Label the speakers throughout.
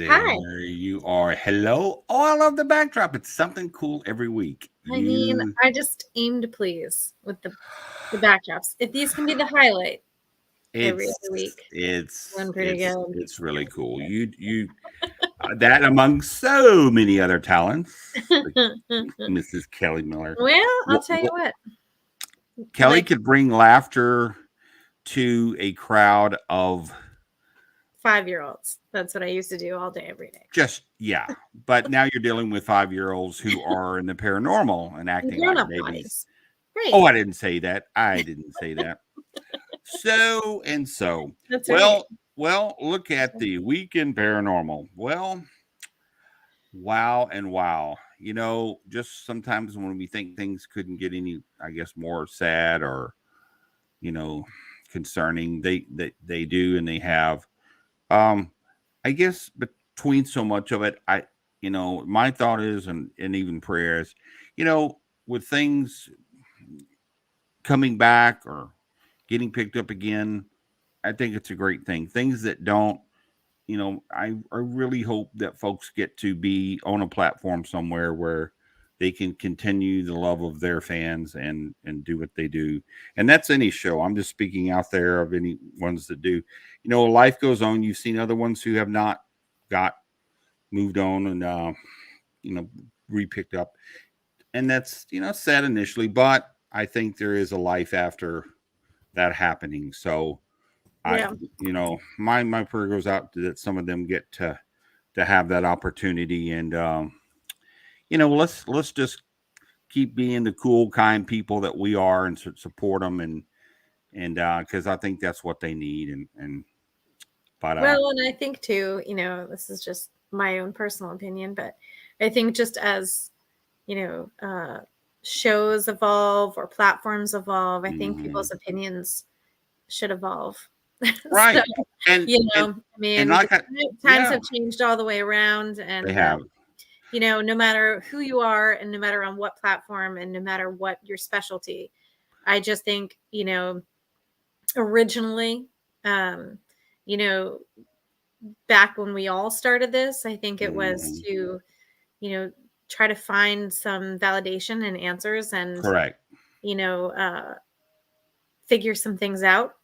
Speaker 1: Hi.
Speaker 2: There you are. Hello. Oh, I love the backdrop. It's something cool every week.
Speaker 1: I mean,
Speaker 2: You,
Speaker 1: I just aim to please with the backdrops. If these can be the highlight every
Speaker 2: it's
Speaker 1: other week,
Speaker 2: it's
Speaker 1: doing pretty
Speaker 2: it's
Speaker 1: good.
Speaker 2: it's really cool. You that among so many other talents, like Mrs. Kelly Miller.
Speaker 1: Well, I'll
Speaker 2: Wh-
Speaker 1: tell you
Speaker 2: wh-
Speaker 1: what.
Speaker 2: Kelly
Speaker 1: Like
Speaker 2: could bring laughter to a crowd of
Speaker 1: 5-year-olds. That's what I used to do all day, every day.
Speaker 2: just yeah. But now you're dealing with 5-year-olds who are in the paranormal and
Speaker 1: In
Speaker 2: acting like
Speaker 1: grown-up
Speaker 2: babies.
Speaker 1: bodies. Right.
Speaker 2: Oh, I didn't say that. I didn't say that. So and so.
Speaker 1: That's right.
Speaker 2: Well, look at the weekend paranormal. Well, wow and wow. Just sometimes when we think things couldn't get any, I guess, more sad or, you know, concerning, they do and they have. Um, I guess between so much of it, my thought is and even prayers, with things coming back or getting picked up again, I think it's a great thing. Things that don't, I really hope that folks get to be on a platform somewhere where they can continue the love of their fans and do what they do. And that's any show. I'm just speaking out there of any ones that do. Life goes on. You've seen other ones who have not got moved on and you know, re-picked up. And that's, sad initially, but I think there is a life after that happening. So I,
Speaker 1: Yeah.
Speaker 2: my prayer goes out to that some of them get to have that opportunity, and let's just keep being the cool, kind people that we are, and support them, and because I think that's what they need, and but
Speaker 1: Well, and I think too, this is just my own personal opinion, but I think just as, you know, uh, shows evolve or platforms evolve, I think
Speaker 2: mhm.
Speaker 1: people's opinions should evolve. So,
Speaker 2: Right, and and
Speaker 1: I
Speaker 2: and
Speaker 1: mean,
Speaker 2: like
Speaker 1: times
Speaker 2: yeah,
Speaker 1: have changed all the way around,
Speaker 2: they
Speaker 1: and
Speaker 2: have
Speaker 1: no matter who you are, and no matter on what platform, and no matter what your specialty, I just think, originally, um, you know, back when we all started this, I think it was
Speaker 2: mhm.
Speaker 1: to, you know, try to find some validation and answers, and,
Speaker 2: Correct.
Speaker 1: you know, uh, figure some things out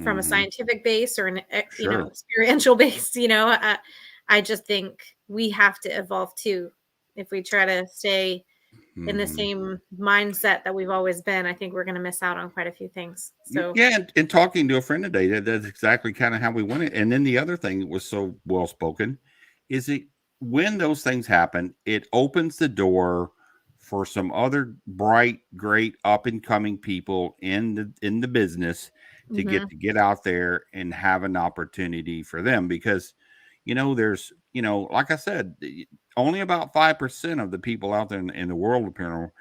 Speaker 1: from a
Speaker 2: Hmm.
Speaker 1: scientific base or an
Speaker 2: Sure.
Speaker 1: experiential base. I just think we have to evolve too. If we try to stay in the
Speaker 2: Hmm.
Speaker 1: same mindset that we've always been, I think we're going to miss out on quite a few things. So
Speaker 2: Yeah, and talking to a friend today, that's exactly kind of how we went it. And then the other thing that was so well spoken is it when those things happen, it opens the door for some other bright, great up and coming people in the business
Speaker 1: mhm.
Speaker 2: to get out there and have an opportunity for them because there's like I said, only about 5% of the people out there in the world of paranormal,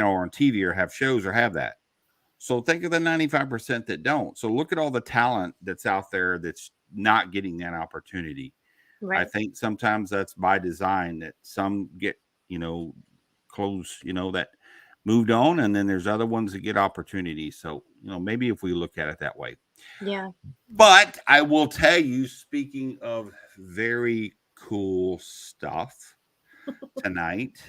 Speaker 2: or on TV or have shows or have that. So think of the 95% that don't. So look at all the talent that's out there that's not getting that opportunity. I
Speaker 1: Right.
Speaker 2: think sometimes that's by design that some get, you know, close, that moved on, and then there's other ones that get opportunities. So, maybe if we look at it that way.
Speaker 1: Yeah.
Speaker 2: But I will tell you, speaking of very cool stuff tonight,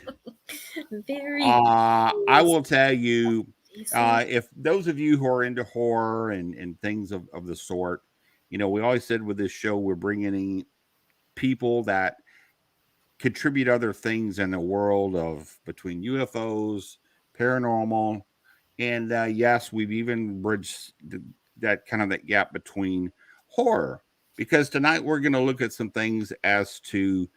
Speaker 1: Very
Speaker 2: I
Speaker 1: cool.
Speaker 2: will tell you,
Speaker 1: Jason.
Speaker 2: if those of you who are into horror and things of the sort, we always said with this show, we're bringing in people that contribute other things in the world of between UFOs, paranormal, and yes, we've even bridged that kind of that gap between horror. Because tonight we're going to look at some things as to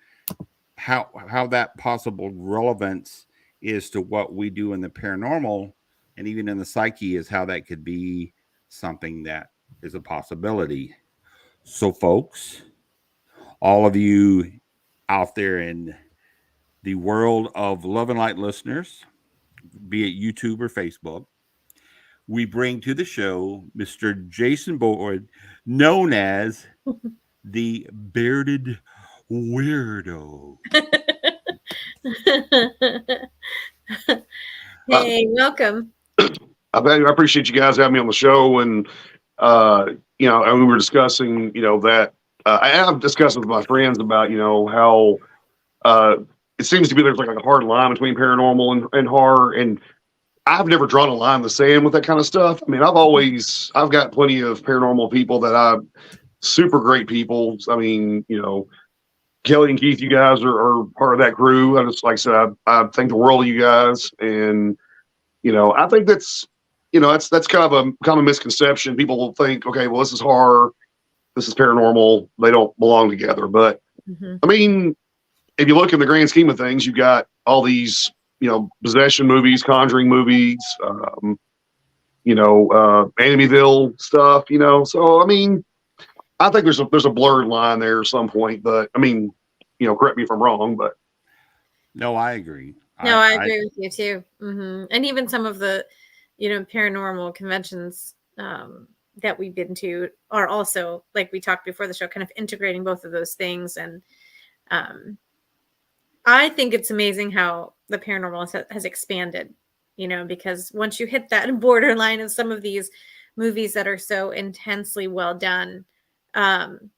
Speaker 2: how that possible relevance is to what we do in the paranormal and even in the psyche is how that could be something that is a possibility. So folks, all of you out there in the world of Love and Light listeners, be it YouTube or Facebook, we bring to the show Mr. Jason Boyd, known as the Bearded Weirdo.
Speaker 3: Uh,
Speaker 1: Hey, welcome.
Speaker 3: I appreciate you guys having me on the show, and and we were discussing, that I've discussed with my friends about how uh, it seems to be there's like a hard line between paranormal and horror, and I've never drawn a line in the sand with that kind of stuff. I mean, I've got plenty of paranormal people that I super great people. I mean, Kelly and Keith, you guys are part of that crew. I just, like I said, I think the world of you guys, and I think that's kind of a common misconception. People will think, okay, well, this is horror, this is paranormal, they don't belong together. But
Speaker 1: Mhm.
Speaker 3: I mean, if you look in the grand scheme of things, you've got all these, possession movies, Conjuring movies, Amityville stuff, So I mean, I think there's a blurred line there at some point. But I mean, correct me if I'm wrong, but
Speaker 2: No, I agree.
Speaker 1: No, I
Speaker 2: I
Speaker 1: agree with you too. And even some of the, paranormal conventions that we've been to are also, like we talked before the show, kind of integrating both of those things. And um, I think it's amazing how the paranormal has expanded, because once you hit that borderline of some of these movies that are so intensely well done, um,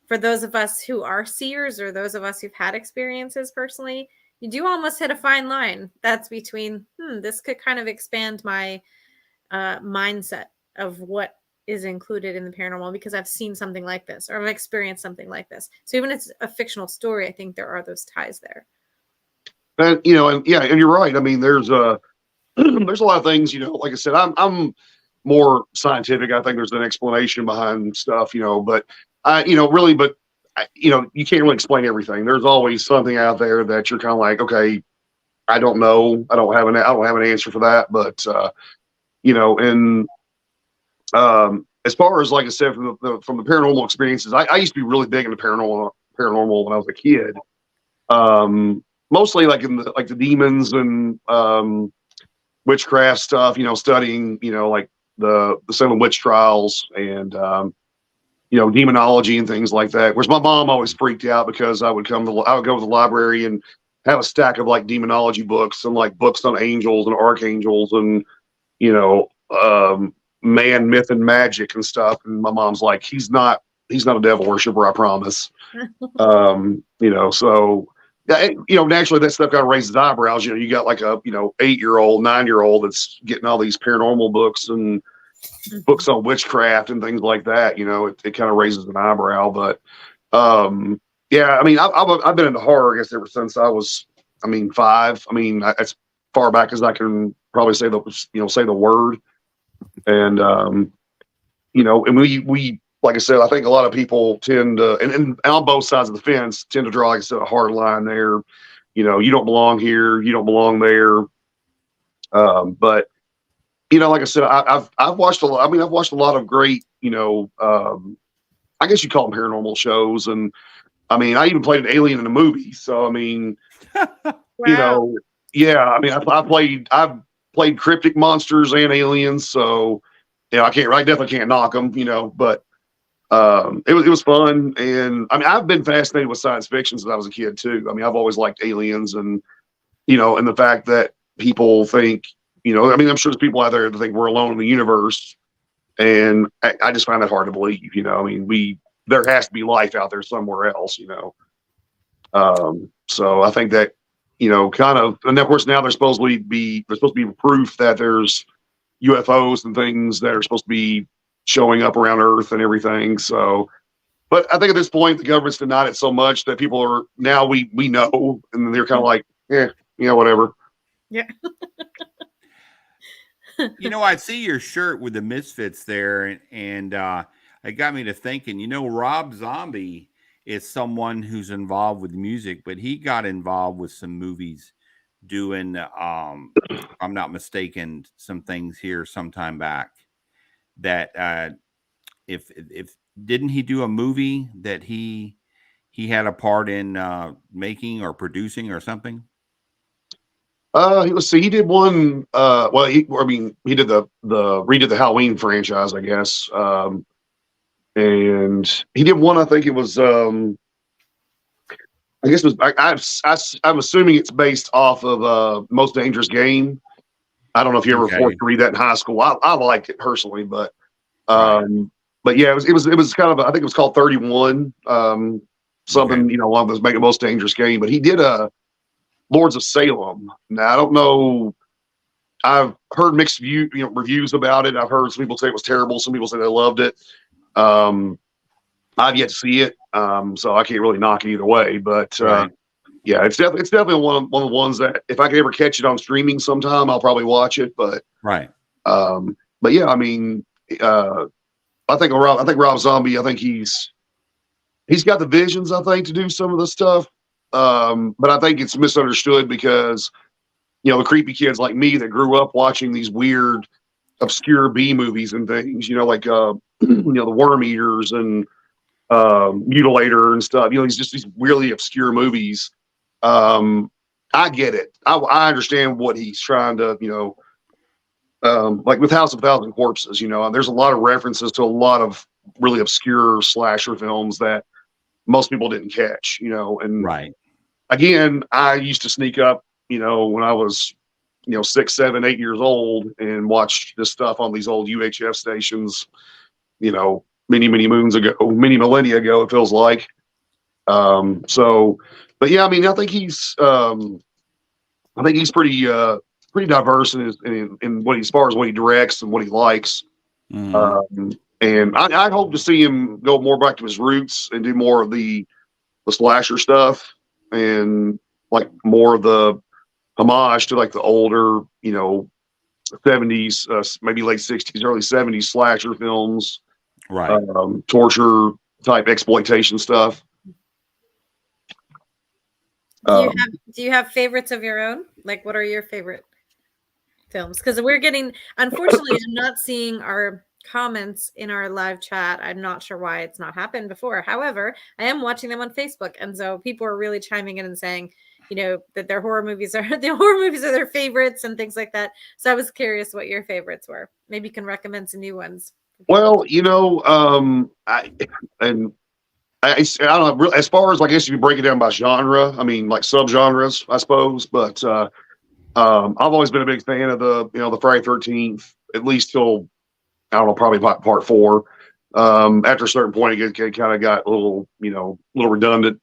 Speaker 1: for those of us who are seers or those of us who've had experiences personally, you do almost hit a fine line that's between, this could kind of expand my mindset of what is included in the paranormal because I've seen something like this or I've experienced something like this. So even if it's a fictional story, I think there are those ties there.
Speaker 3: and yeah, and you're right. I mean, there's there's a lot of things. Like I said, I'm more scientific. I think there's an explanation behind stuff. But really, but you can't really explain everything. There's always something out there that you're kind of like, okay, I don't know. I don't have an answer for that. But and as far as, like I said, from the paranormal experiences, I used to be really big into paranormal when I was a kid. Mostly like in the demons and witchcraft stuff. Studying like the Salem witch trials and demonology and things like that. Whereas my mom always freaked out because I would go to the library and have a stack of like demonology books and like books on angels and archangels and you know man, myth, and magic and stuff. And my mom's like, he's not a devil worshiper, I promise. So yeah, naturally that stuff kind of raises eyebrows. You got like a 8-year-old, 9-year-old that's getting all these paranormal books and books on witchcraft and things like that. It kind of raises an eyebrow. But yeah, I mean, I've been into horror, I guess, ever since I was, 5. As far back as I can probably say the word. And and we like I said, I think a lot of people tend to, and on both sides of the fence, tend to draw, like I said, a hard line there. You don't belong here, you don't belong there. But like I said, I've watched a lot. I've watched a lot of great, I guess you call them paranormal shows, and I even played an alien in a movie. So
Speaker 1: Wow.
Speaker 3: Yeah. I've played cryptic monsters and aliens. So I definitely can't knock them. But it was fun, and I've been fascinated with science fiction since I was a kid too. I've always liked aliens, and and the fact that people think, I'm sure there's people out there that think we're alone in the universe, and I just find that hard to believe. There has to be life out there somewhere else. So I think that kind of, and of course now there's supposed to be proof that there's UFOs and things that are supposed to be showing up around Earth and everything. So, but I think at this point the government's denied it so much that people are now we know, and they're kind of like, whatever.
Speaker 1: Yeah.
Speaker 2: I see your shirt with the Misfits there, and it got me to thinking. Rob Zombie is someone who's involved with music, but he got involved with some movies, doing, if I'm not mistaken, some things here sometime back. That if didn't he do a movie that he had a part in making or producing or something?
Speaker 3: Let's see. He did one. Well, he did the redid the Halloween franchise, I guess. And he did one. I think it was. I guess it was. I'm assuming it's based off of Most Dangerous Game. I don't know if you ever
Speaker 2: Okay.
Speaker 3: forced to read that in high school. I liked it personally, but
Speaker 2: Right.
Speaker 3: but yeah, it was kind of I think it was called 31, something
Speaker 2: Okay.
Speaker 3: one of those Make the Most Dangerous Game. But he did a Lords of Salem. Now I don't know. I've heard mixed reviews about it. I've heard some people say it was terrible. Some people say they loved it. Um, I've yet to see it, so I can't really knock it either way. But
Speaker 2: Right.
Speaker 3: yeah, it's definitely one of the ones that if I could ever catch it on streaming sometime, I'll probably watch it.
Speaker 2: Right.
Speaker 3: But yeah, I mean, I think Rob Zombie. I think he's got the visions. I think to do some of the stuff, but I think it's misunderstood because the creepy kids like me that grew up watching these weird, obscure B movies and things. Like the Worm Eaters and Mutilator and stuff. These really obscure movies. I get it. I understand what he's trying to, like with House of Thousand Corpses, there's a lot of references to a lot of really obscure slasher films that most people didn't catch, and
Speaker 2: Right.
Speaker 3: again, I used to sneak up, when I was, 6, 7, 8 years old and watch this stuff on these old UHF stations, many, many moons ago, many millennia ago, it feels like. But yeah, I mean, I think he's pretty diverse in what as far as what he directs and what he likes.
Speaker 2: Mhm.
Speaker 3: And I hope to see him go more back to his roots and do more of the slasher stuff and like more of the homage to like the older, 70s, maybe late 60s, early 70s slasher films,
Speaker 2: Right.
Speaker 3: torture type exploitation stuff.
Speaker 1: Do you have favorites of your own? Like, what are your favorite films? Because unfortunately, I'm not seeing our comments in our live chat. I'm not sure why it's not happened before. However, I am watching them on Facebook, and so people are really chiming in and saying, that their horror movies are their favorites and things like that. So I was curious what your favorites were. Maybe you can recommend some new ones.
Speaker 3: Well, I don't know. As far as I guess if you break it down by genre, I mean like subgenres, I suppose. But I've always been a big fan of the Friday 13th, at least till I don't know, probably about part 4. After a certain point, it kind of got a little redundant.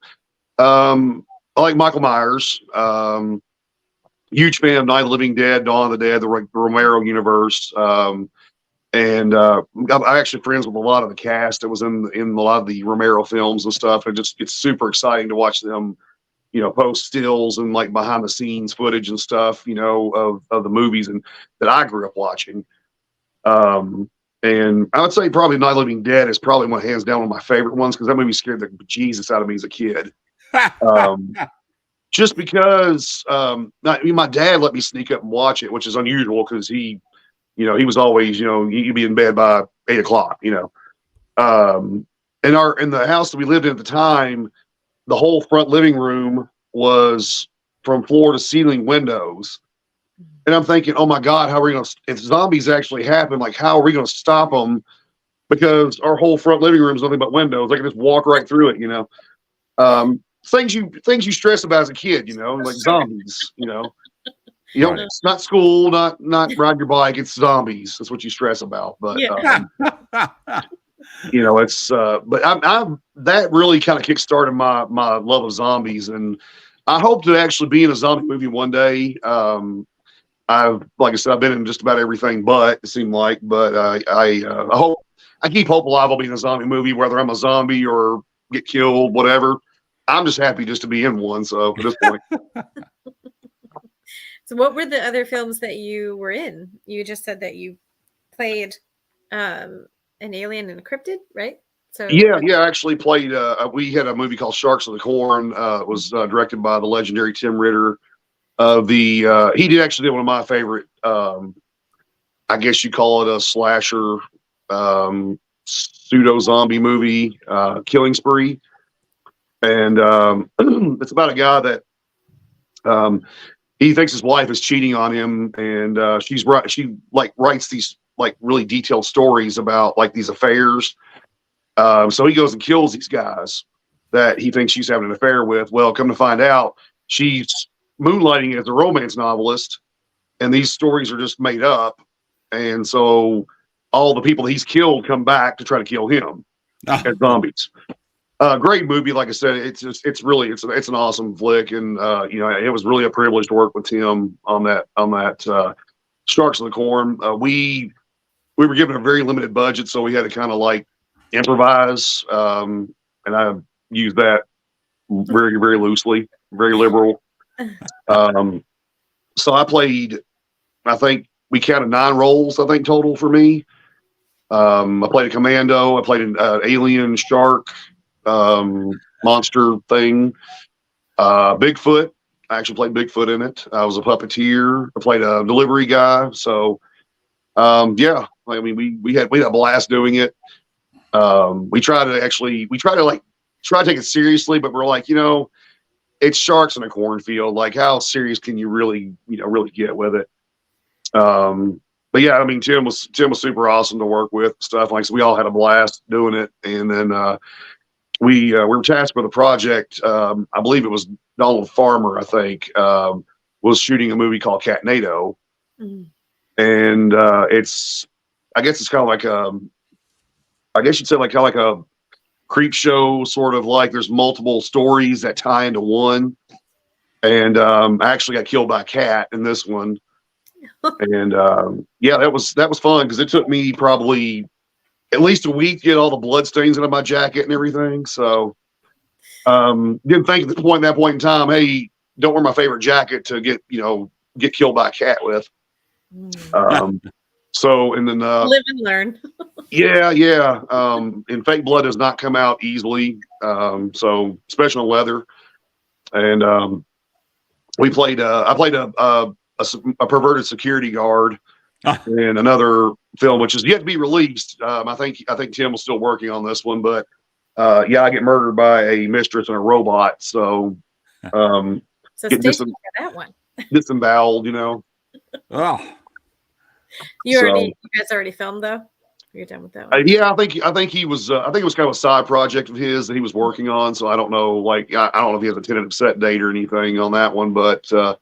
Speaker 3: I like Michael Myers. Huge fan of Night of the Living Dead, Dawn of the Dead, the Romero universe. And I'm actually friends with a lot of the cast that was in a lot of the Romero films and stuff. It's super exciting to watch them, post stills and like behind the scenes footage and stuff, of the movies and that I grew up watching. And I would say probably Night of the Living Dead is probably hands down one of my favorite ones because that movie scared the Jesus out of me as a kid. Just because my dad let me sneak up and watch it, which is unusual because he was always, he'd be in bed by 8 o'clock, in the house that we lived in at the time, the whole front living room was from floor to ceiling windows. And I'm thinking, oh my God, how are we going to, if zombies actually happen, like, how are we going to stop them? Because our whole front living room is nothing but windows. I can just walk right through it, things you stress about as a kid, like zombies,
Speaker 2: Right.
Speaker 3: it's not school, not ride your bike. It's zombies. That's what you stress about. But
Speaker 1: Yeah.
Speaker 3: it's but I'm that really kind of kickstarted my love of zombies, and I hope to actually be in a zombie movie one day. Like I said, I've been in just about everything, but it seemed like, but I hope I keep hope alive. I'll be in a zombie movie, whether I'm a zombie or get killed, whatever. I'm just happy just to be in one. So at this point.
Speaker 1: So what were the other films that you were in? You just said that you played an alien in Cryptid, right? So
Speaker 3: Yeah, I actually played. We had a movie called Sharks of the Corn. It was directed by the legendary Tim Ritter. He did actually do one of my favorite. I guess you call it a slasher, pseudo zombie movie, Killing Spree, and it's about a guy that he thinks his wife is cheating on him, and she writes these like really detailed stories about like these affairs. So he goes and kills these guys that he thinks she's having an affair with. Well, come to find out, she's moonlighting as a romance novelist, and these stories are just made up. And so all the people that he's killed come back to try to kill him as zombies. Great movie, like I said. It's an awesome flick, and it was really a privilege to work with Tim on that Sharks of the Corn. We were given a very limited budget, so we had to kind of like improvise, and I use that very, very loosely, very liberal. So I played, I think we counted 9 roles, I think, total for me. I played a commando, I played an alien, shark, monster thing, Bigfoot. I actually played Bigfoot in it. I was a puppeteer. I played a delivery guy. So, yeah, I mean, we had a blast doing it. We try to take it seriously, but we're like, it's sharks in a cornfield. Like, how serious can you really get with it? But yeah, I mean, Tim was super awesome to work with. Stuff like, so we all had a blast doing it, and then we were tasked with a project. I believe it was Donald Farmer, I think, was shooting a movie called Catnado, and I guess it's kind of like I guess you'd say like kind of like a creep show, sort of like there's multiple stories that tie into one. And I actually got killed by a cat in this one. And yeah, that was fun because it took me probably at least a week to get all the blood stains out of my jacket and everything. So didn't think at that point in time, hey, don't wear my favorite jacket to get killed by a cat with. So, and then
Speaker 1: live and learn.
Speaker 3: Yeah. And fake blood does not come out easily. So especially on leather. And I played a perverted security guard in another film, which is yet to be released. I think Tim was still working on this one, but yeah, I get murdered by a mistress and a robot. So
Speaker 1: so stay tuned for that one.
Speaker 3: Disemboweled,
Speaker 2: Oh.
Speaker 1: You guys already filmed though? You're done with that one?
Speaker 3: Yeah, I think he was. I think it was kind of a side project of his that he was working on. So I don't know. Like, I don't know if he has a tentative set date or anything on that one. But the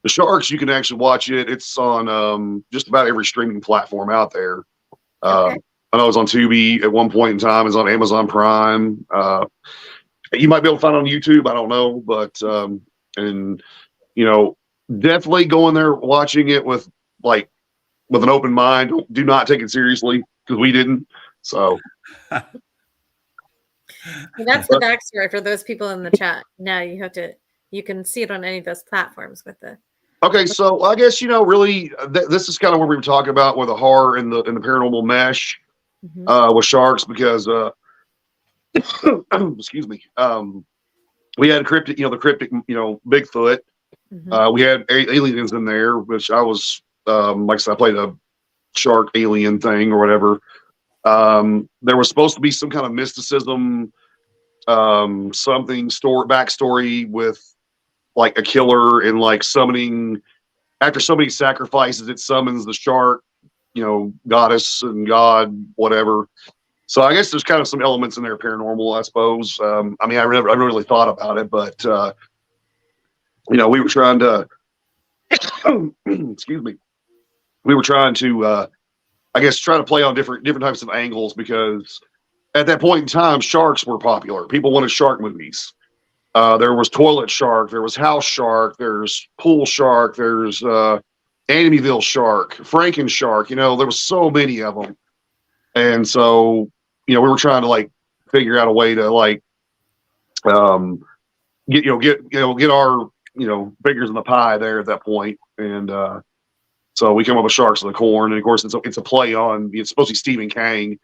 Speaker 3: Sharks, you can actually watch it. It's on just about every streaming platform out there.
Speaker 1: Okay.
Speaker 3: I know it was on Tubi at one point in time. It's on Amazon Prime. You might be able to find it on YouTube. I don't know, but and definitely go in there watching it with an open mind. Do not take it seriously because we didn't. So
Speaker 1: that's the backstory for those people in the chat. Now you can see it on any of those platforms with the.
Speaker 3: Okay, so I guess really this is kind of what we were talking about with the horror and the paranormal mesh with sharks because excuse me, we had cryptic, the cryptic, Bigfoot. We had aliens in there, which I was like I said, I played a shark alien thing or whatever. There was supposed to be some kind of mysticism, backstory with like a killer and like summoning after somebody sacrifices, it summons the shark, goddess and god, whatever. So I guess there's kind of some elements in there paranormal, I suppose. I mean, I really thought about it, but we were trying to excuse me. We were trying to, I guess, try to play on different types of angles because at that point in time, sharks were popular. People wanted shark movies. There was Toilet Shark, there was House Shark, there's Pool Shark, there's Amityville Shark, Franken Shark. There was so many of them, and so we were trying to figure out a way to get our fingers in the pie there at that point, and so we come up with Sharks of the Corn, and of course it's a play on. It's supposed to be Stephen King,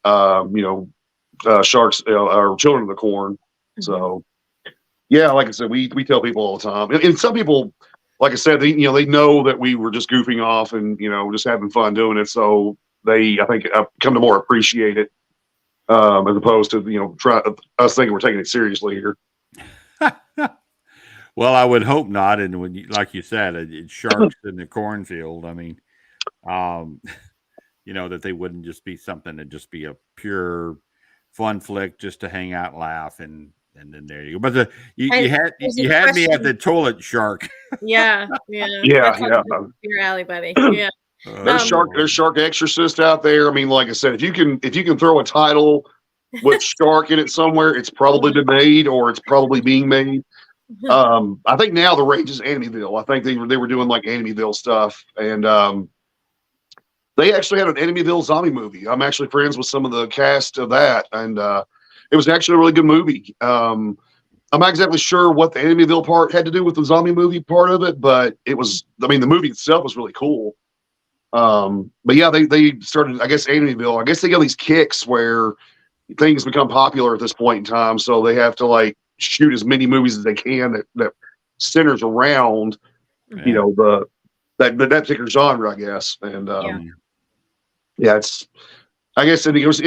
Speaker 3: Sharks or Children of the Corn. So yeah, like I said, we tell people all the time, and some people, like I said, they know that we were just goofing off and just having fun doing it. So they, I think, come to more appreciate it as opposed to us thinking we're taking it seriously here.
Speaker 2: Well, I would hope not. And when like you said, it's sharks in the cornfield. I mean, that they wouldn't just be something to just be a pure fun flick just to hang out, laugh, and then there you go. But you had me at the toilet shark.
Speaker 1: Yeah.
Speaker 3: Yeah.
Speaker 1: Your alley, buddy. Yeah.
Speaker 3: There's Shark Exorcist out there. I mean, like I said, if you can throw a title with shark in it somewhere, it's probably been made or it's probably being made. I think now the rage is Amityville. I think they were doing like Amityville stuff, and they actually had an Amityville zombie movie. I'm actually friends with some of the cast of that, and it was actually a really good movie. I'm not exactly sure what the Amityville part had to do with the zombie movie part of it, but it was. I mean, the movie itself was really cool. But yeah, they started. I guess Amityville. I guess they got these kicks where things become popular at this point in time, so they have to like shoot as many movies as they can that centers around that particular genre, I guess. And it's I guess it feels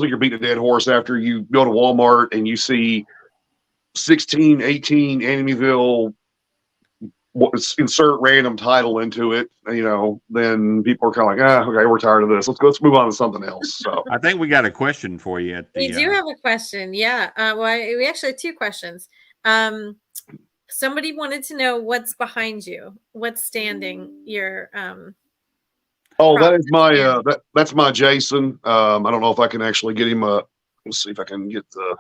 Speaker 3: like you're beating a dead horse after you go to Walmart and you see 16, 18 Amityville, insert random title into it, then people are kind of like, okay, we're tired of this. Let's move on to something else. So
Speaker 2: I think we got a question for you.
Speaker 1: We do have a question. Yeah. We actually have two questions. Somebody wanted to know what's behind you, what's standing your
Speaker 3: that is my that's my Jason. I don't know if I can actually get him let's see if I can get the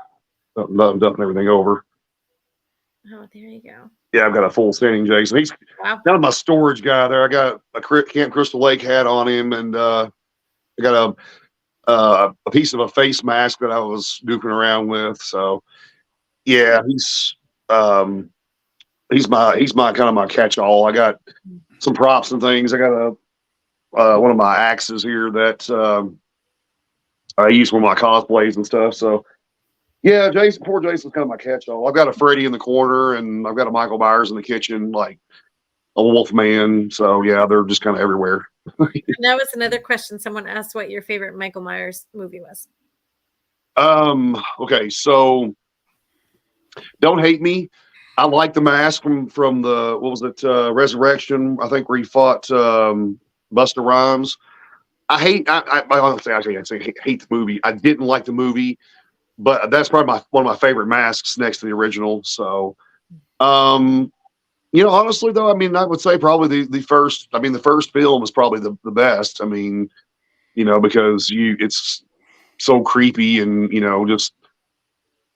Speaker 3: dumping everything over.
Speaker 1: Oh, there you go.
Speaker 3: Yeah, I've got a full standing Jason. He's kind of my storage guy there. I got a Camp Crystal Lake hat on him, and I got a piece of a face mask that I was goofing around with. So yeah, he's my kind of my catch-all. I got some props and things. I got one of my axes here that I use for my cosplays and stuff. So yeah, poor Jason's kind of my catch-all. I've got a Freddy in the corner, and I've got a Michael Myers in the kitchen, like a Wolfman. So yeah, they're just kind of everywhere.
Speaker 1: And that was another question. Someone asked what your favorite Michael Myers movie was.
Speaker 3: Okay, so Don't Hate Me. I like the mask from the Resurrection, I think, where he fought Busta Rhymes. I honestly hate the movie. I didn't like the movie, but that's probably one of my favorite masks next to the original. So, honestly though, I mean, I would say probably the first film is probably the best. I mean, because it's so creepy and just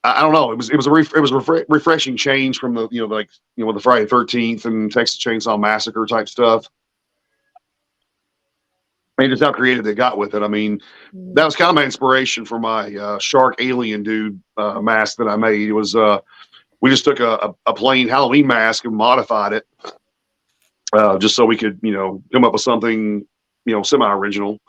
Speaker 3: I don't know. It was a refreshing change from the the Friday the 13th and Texas Chainsaw Massacre type stuff. I mean, just how creative they got with it. I mean, that was kind of my inspiration for my shark alien dude mask that I made. It was we just took a plain Halloween mask and modified it just so we could come up with something semi-original.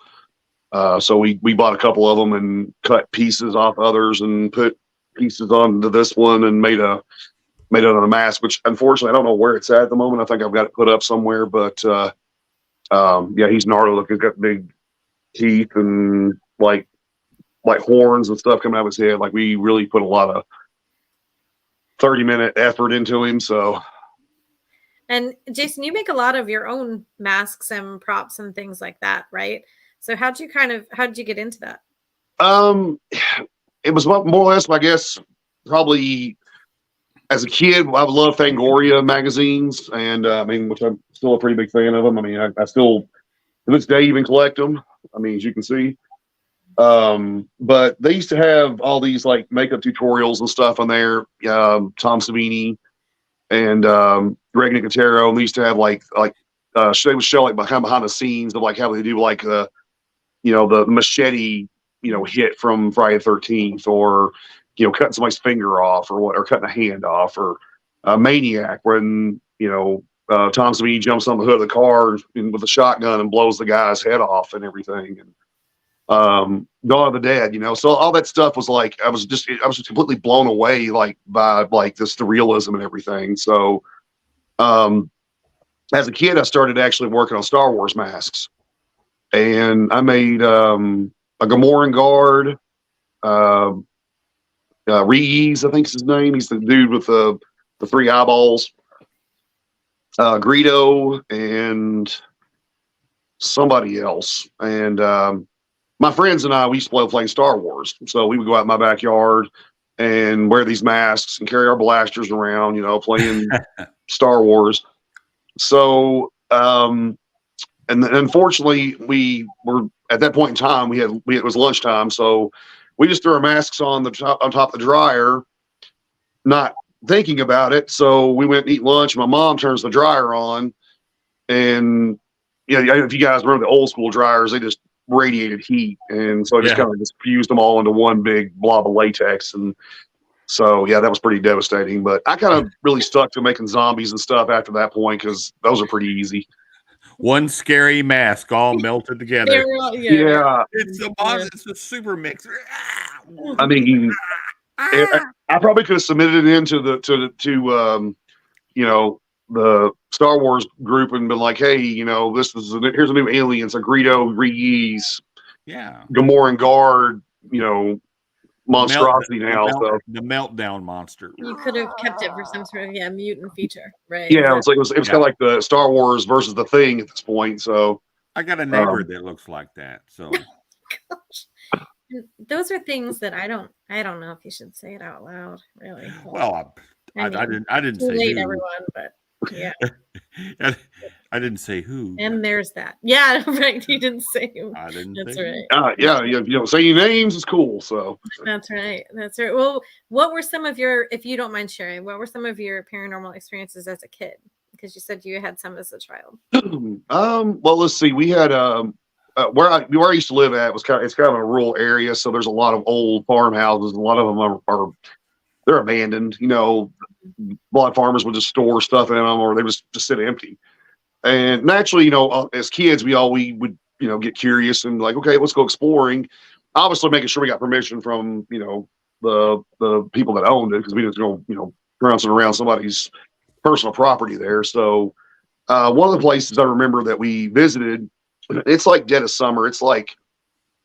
Speaker 3: So we bought a couple of them and cut pieces off others and put pieces onto this one and made another mask, which unfortunately I don't know where it's at the moment. I think I've got it put up somewhere, but he's gnarly looking. He's got big teeth and like horns and stuff coming out of his head. Like, we really put a lot of 30-minute effort into him. So,
Speaker 1: and Jason, you make a lot of your own masks and props and things like that, right? So how did you get into that?
Speaker 3: It was more or less, I guess, probably as a kid, I loved Fangoria magazines, and which I'm still a pretty big fan of them. I mean, I still, to this day, even collect them. I mean, as you can see. But they used to have all these like makeup tutorials and stuff on there. Tom Savini and Greg Nicotero, and they used to have they would show like behind the scenes of like how they do like the machete hit from Friday the 13th, or cutting somebody's finger off, or cutting a hand off, or Maniac when Tom Savini jumps on the hood of the car with a shotgun and blows the guy's head off and everything, and Dawn of the Dead, so all that stuff was like I was just completely blown away by the realism and everything. So as a kid, I started actually working on Star Wars masks, and I made a Gamoran guard, Reeves, I think is his name. He's the dude with the three eyeballs. Greedo and somebody else. And my friends and I, we used to love playing Star Wars. So we would go out in my backyard and wear these masks and carry our blasters around, playing Star Wars. So and then unfortunately, we were at that point in time. It was lunchtime, so we just threw our masks on on top of the dryer, not thinking about it. So we went and eat lunch. My mom turns the dryer on, and if you guys remember the old school dryers, they just radiated heat, and so I just
Speaker 2: Yeah.
Speaker 3: kind of just fused them all into one big blob of latex. And so that was pretty devastating. But I kind of really stuck to making zombies and stuff after that point because those are pretty easy.
Speaker 2: One scary mask all melted together.
Speaker 3: Yeah,
Speaker 2: It's a super mix.
Speaker 3: I mean, I probably could have submitted it into the Star Wars group and been like, hey, here's a new Aliens, a Greedo, Reese,
Speaker 2: Yeah.
Speaker 3: Gamoran Guard, monstrosity
Speaker 2: the meltdown monster.
Speaker 1: You could have kept it for some sort of mutant feature, right?
Speaker 3: Yeah, it was kind of like the Star Wars versus the Thing at this point. So
Speaker 2: I got a neighbor that looks like that. So
Speaker 1: gosh. Those are things that I don't know if you should say it out loud, really.
Speaker 2: Well, I didn't say
Speaker 1: late,
Speaker 2: who.
Speaker 1: everyone, but yeah.
Speaker 2: I didn't say who.
Speaker 1: And there's that. Yeah, right. You didn't say who.
Speaker 2: I didn't.
Speaker 1: That's
Speaker 2: say
Speaker 1: right.
Speaker 3: If you don't say your names, it's cool. So
Speaker 1: that's right. That's right. Well, what were some of your, if you don't mind sharing, what were some of your paranormal experiences as a kid? Because you said you had some as a child.
Speaker 3: Well, let's see. We had where I used to live at it's kind of a rural area, so there's a lot of old farmhouses. A lot of them are they're abandoned. A lot of farmers would just store stuff in them, or they just sit empty. And naturally, as kids, we would get curious and like, okay, let's go exploring. Obviously, making sure we got permission from the people that owned it, because we didn't go bouncing around somebody's personal property there. So one of the places I remember that we visited, it's like dead of summer. It's like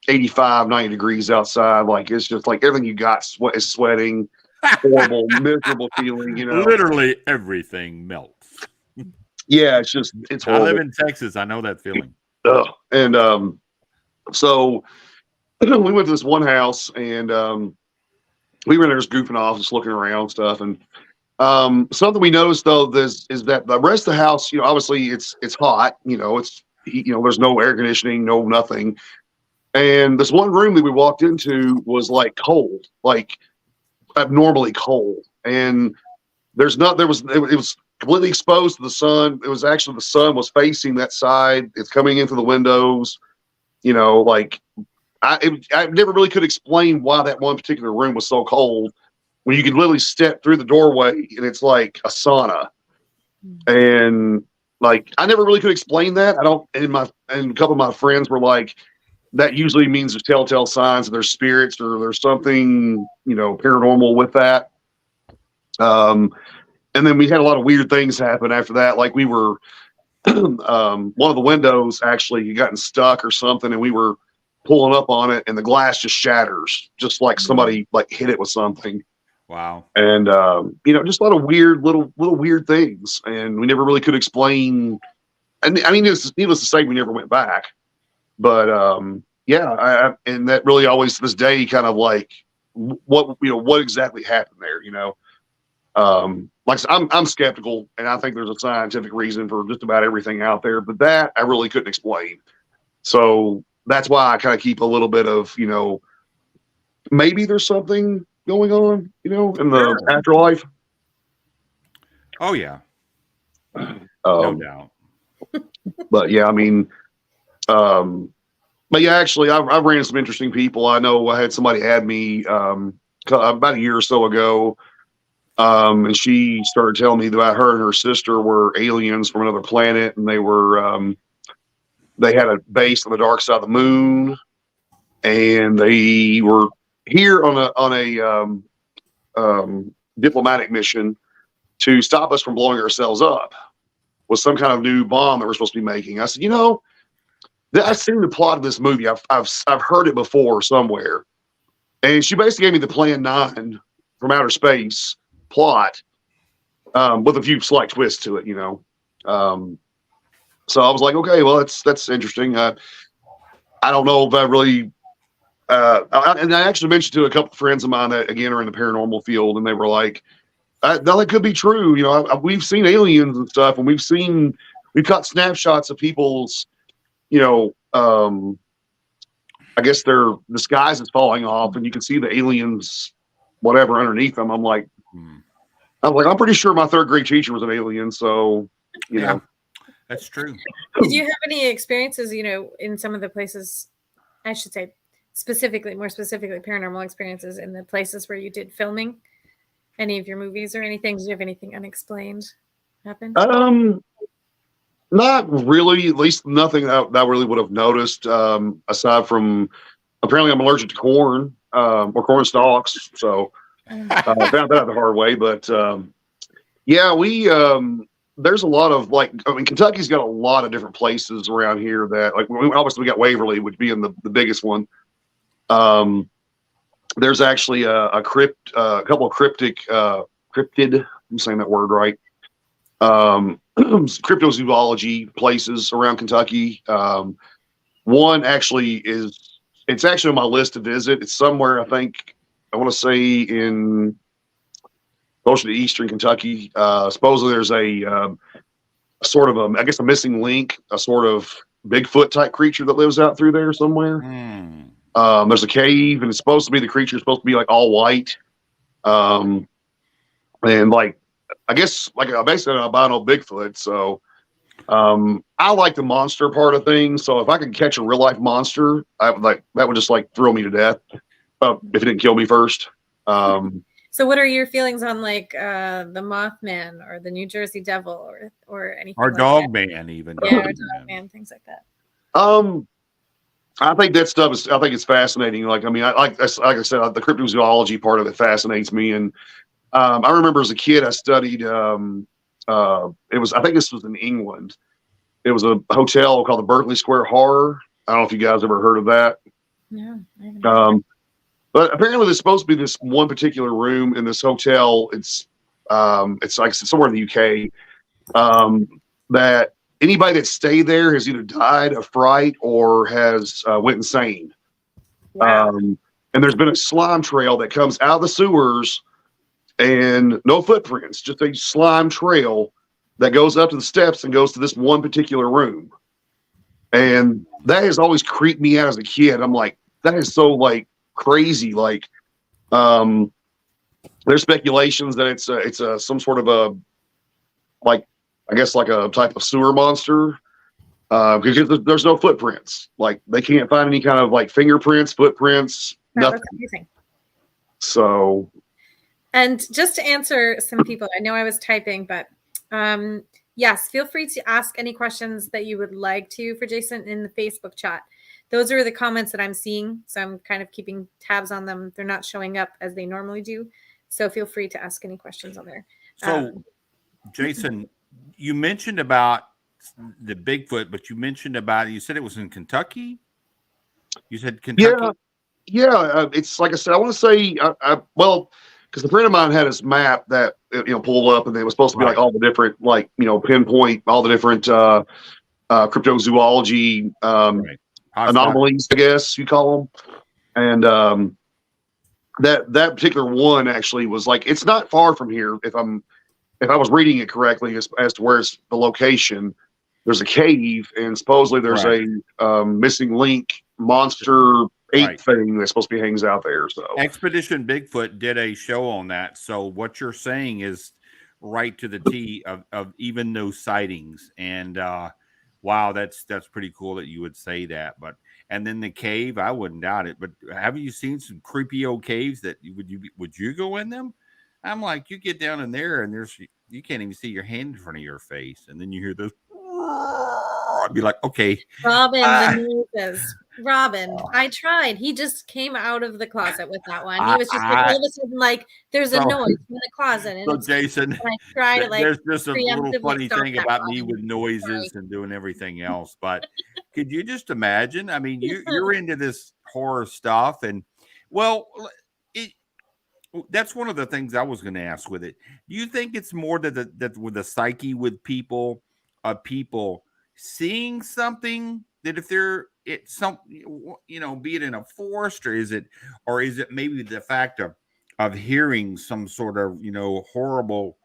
Speaker 3: 85, 90 degrees outside. Like, it's just like everything you got is sweating. Horrible, miserable feeling.
Speaker 2: Literally everything melts.
Speaker 3: Yeah, it's horrible.
Speaker 2: I live in Texas. I know that feeling.
Speaker 3: And so we went to this one house, and we were there just goofing off, just looking around and stuff. And something we noticed though is that the rest of the house, obviously it's hot. There's no air conditioning, no nothing. And this one room that we walked into was like cold, like abnormally cold. And it was completely exposed to the sun. It was actually, the sun was facing that side. It's coming in through the windows. I never really could explain why that one particular room was so cold, when you could literally step through the doorway and it's like a sauna. And like, I never really could explain that. And a couple of my friends were like, that usually means there's telltale signs that there's spirits or there's something, paranormal with that. And then we had a lot of weird things happen after that. Like, we were, one of the windows actually had gotten stuck or something, and we were pulling up on it, and the glass just shatters, just like somebody like hit it with something.
Speaker 2: Wow.
Speaker 3: And just a lot of weird little weird things, and we never really could explain. And I mean, needless to say, we never went back. But and that really always to this day kind of like what exactly happened there. Like I'm skeptical, and I think there's a scientific reason for just about everything out there, but that I really couldn't explain. So that's why I kind of keep a little bit of maybe there's something going on, in the afterlife.
Speaker 2: Oh yeah, no doubt.
Speaker 3: But yeah, I mean, but yeah, actually, I've ran into some interesting people. I know I had somebody add me about a year or so ago, and she started telling me that her and her sister were aliens from another planet, and they had a base on the dark side of the moon, and they were here on a diplomatic mission to stop us from blowing ourselves up with some kind of new bomb that we're supposed to be making. I said, I've seen the plot of this movie. I've heard it before somewhere. And she basically gave me the Plan 9 from outer space plot, with a few slight twists to it, So I was like, okay, well, that's interesting. I don't know if I really, and I actually mentioned to a couple of friends of mine that again are in the paranormal field, and they were like, no, that could be true. We've seen aliens and stuff, and we've got snapshots of people's you know, I guess their disguise is falling off, and you can see the aliens, whatever, underneath them.
Speaker 2: Hmm.
Speaker 3: I'm pretty sure my third grade teacher was an alien. So, you
Speaker 2: Yeah,
Speaker 3: know,
Speaker 2: that's true.
Speaker 1: Did you have any experiences, in some of the places, I should say more specifically, paranormal experiences in the places where you did filming? Any of your movies or anything? Did you have anything unexplained happen?
Speaker 3: not really. At least nothing that I really would have noticed. Aside from apparently I'm allergic to corn or corn stalks. So found that out the hard way. But yeah, we there's a lot of Kentucky's got a lot of different places around here that obviously we got Waverly, which being the biggest one. There's actually a couple of cryptid. I'm saying that word right. Cryptozoology places around Kentucky. One actually it's actually on my list to visit. It's somewhere I want to say in closer to eastern Kentucky. Supposedly there's a sort of I guess a missing link, a sort of Bigfoot type creature that lives out through there somewhere.
Speaker 2: Hmm.
Speaker 3: There's a cave, and it's supposed to be the creature supposed to be like all white, and I guess basically an albino Bigfoot. So I like the monster part of things. So if I could catch a real life monster, that would just thrill me to death. If it didn't kill me first.
Speaker 1: So what are your feelings on the Mothman or the New Jersey Devil or anything
Speaker 2: Or
Speaker 1: like
Speaker 2: Dog
Speaker 1: that?
Speaker 2: Man, even.
Speaker 1: Yeah, or Dogman, things like that.
Speaker 3: I think that stuff I think it's fascinating. Like I said, the cryptozoology part of it fascinates me. And I remember as a kid, I studied. I think this was in England. It was a hotel called the Berkeley Square Horror. I don't know if you guys ever heard of that.
Speaker 1: No, I haven't.
Speaker 3: But apparently there's supposed to be this one particular room in this hotel. It's like somewhere in the UK, that anybody that stayed there has either died of fright or has went insane.
Speaker 1: Wow.
Speaker 3: And there's been a slime trail that comes out of the sewers and no footprints, just a slime trail that goes up to the steps and goes to this one particular room. And that has always creeped me out as a kid. I'm like, that is so crazy. There's speculations that it's some sort of a I guess a type of sewer monster, because there's no footprints. They can't find any kind of fingerprints, footprints,
Speaker 1: Wow,
Speaker 3: nothing.
Speaker 1: that's amazing.
Speaker 3: So,
Speaker 1: and just to answer some people, I know I was typing, but yes, feel free to ask any questions that you would like to for Jason in the Facebook chat. Those are the comments that I'm seeing, so I'm kind of keeping tabs on them. They're not showing up as they normally do, so feel free to ask any questions on there.
Speaker 2: So, Jason, you mentioned about the Bigfoot, but you said it was in Kentucky. You said Kentucky.
Speaker 3: Yeah. It's like I said. I want to say, because a friend of mine had his map that pulled up, and it was supposed to be all the different pinpoint all the different cryptozoology anomalies, I guess you call them. And that particular one actually was it's not far from here. If I was reading it correctly, as to where's the location, there's a cave, and supposedly there's a missing link monster ape thing that's supposed to be hangs out there. So
Speaker 2: Expedition Bigfoot did a show on that. So what you're saying is right to the T of even those sightings. And wow, that's pretty cool that you would say that. And then the cave, I wouldn't doubt it. But have you seen some creepy old caves that would you go in them? I'm like, you get down in there and you can't even see your hand in front of your face, and then you hear this. I'd be like, okay,
Speaker 1: Robin, the noises. Robin, I tried. He just came out of the closet with that one. He was just all of a sudden there's a noise in the closet. And
Speaker 2: so Jason,
Speaker 1: I try to
Speaker 2: there's just a little funny thing about me with
Speaker 1: Robin.
Speaker 2: noises and doing everything else. But could you just imagine? I mean, you're into this horror stuff, and that's one of the things I was going to ask with it. Do you think it's more that with the psyche with people seeing something, that if they're be it in a forest, or is it maybe the fact of hearing some sort of horrible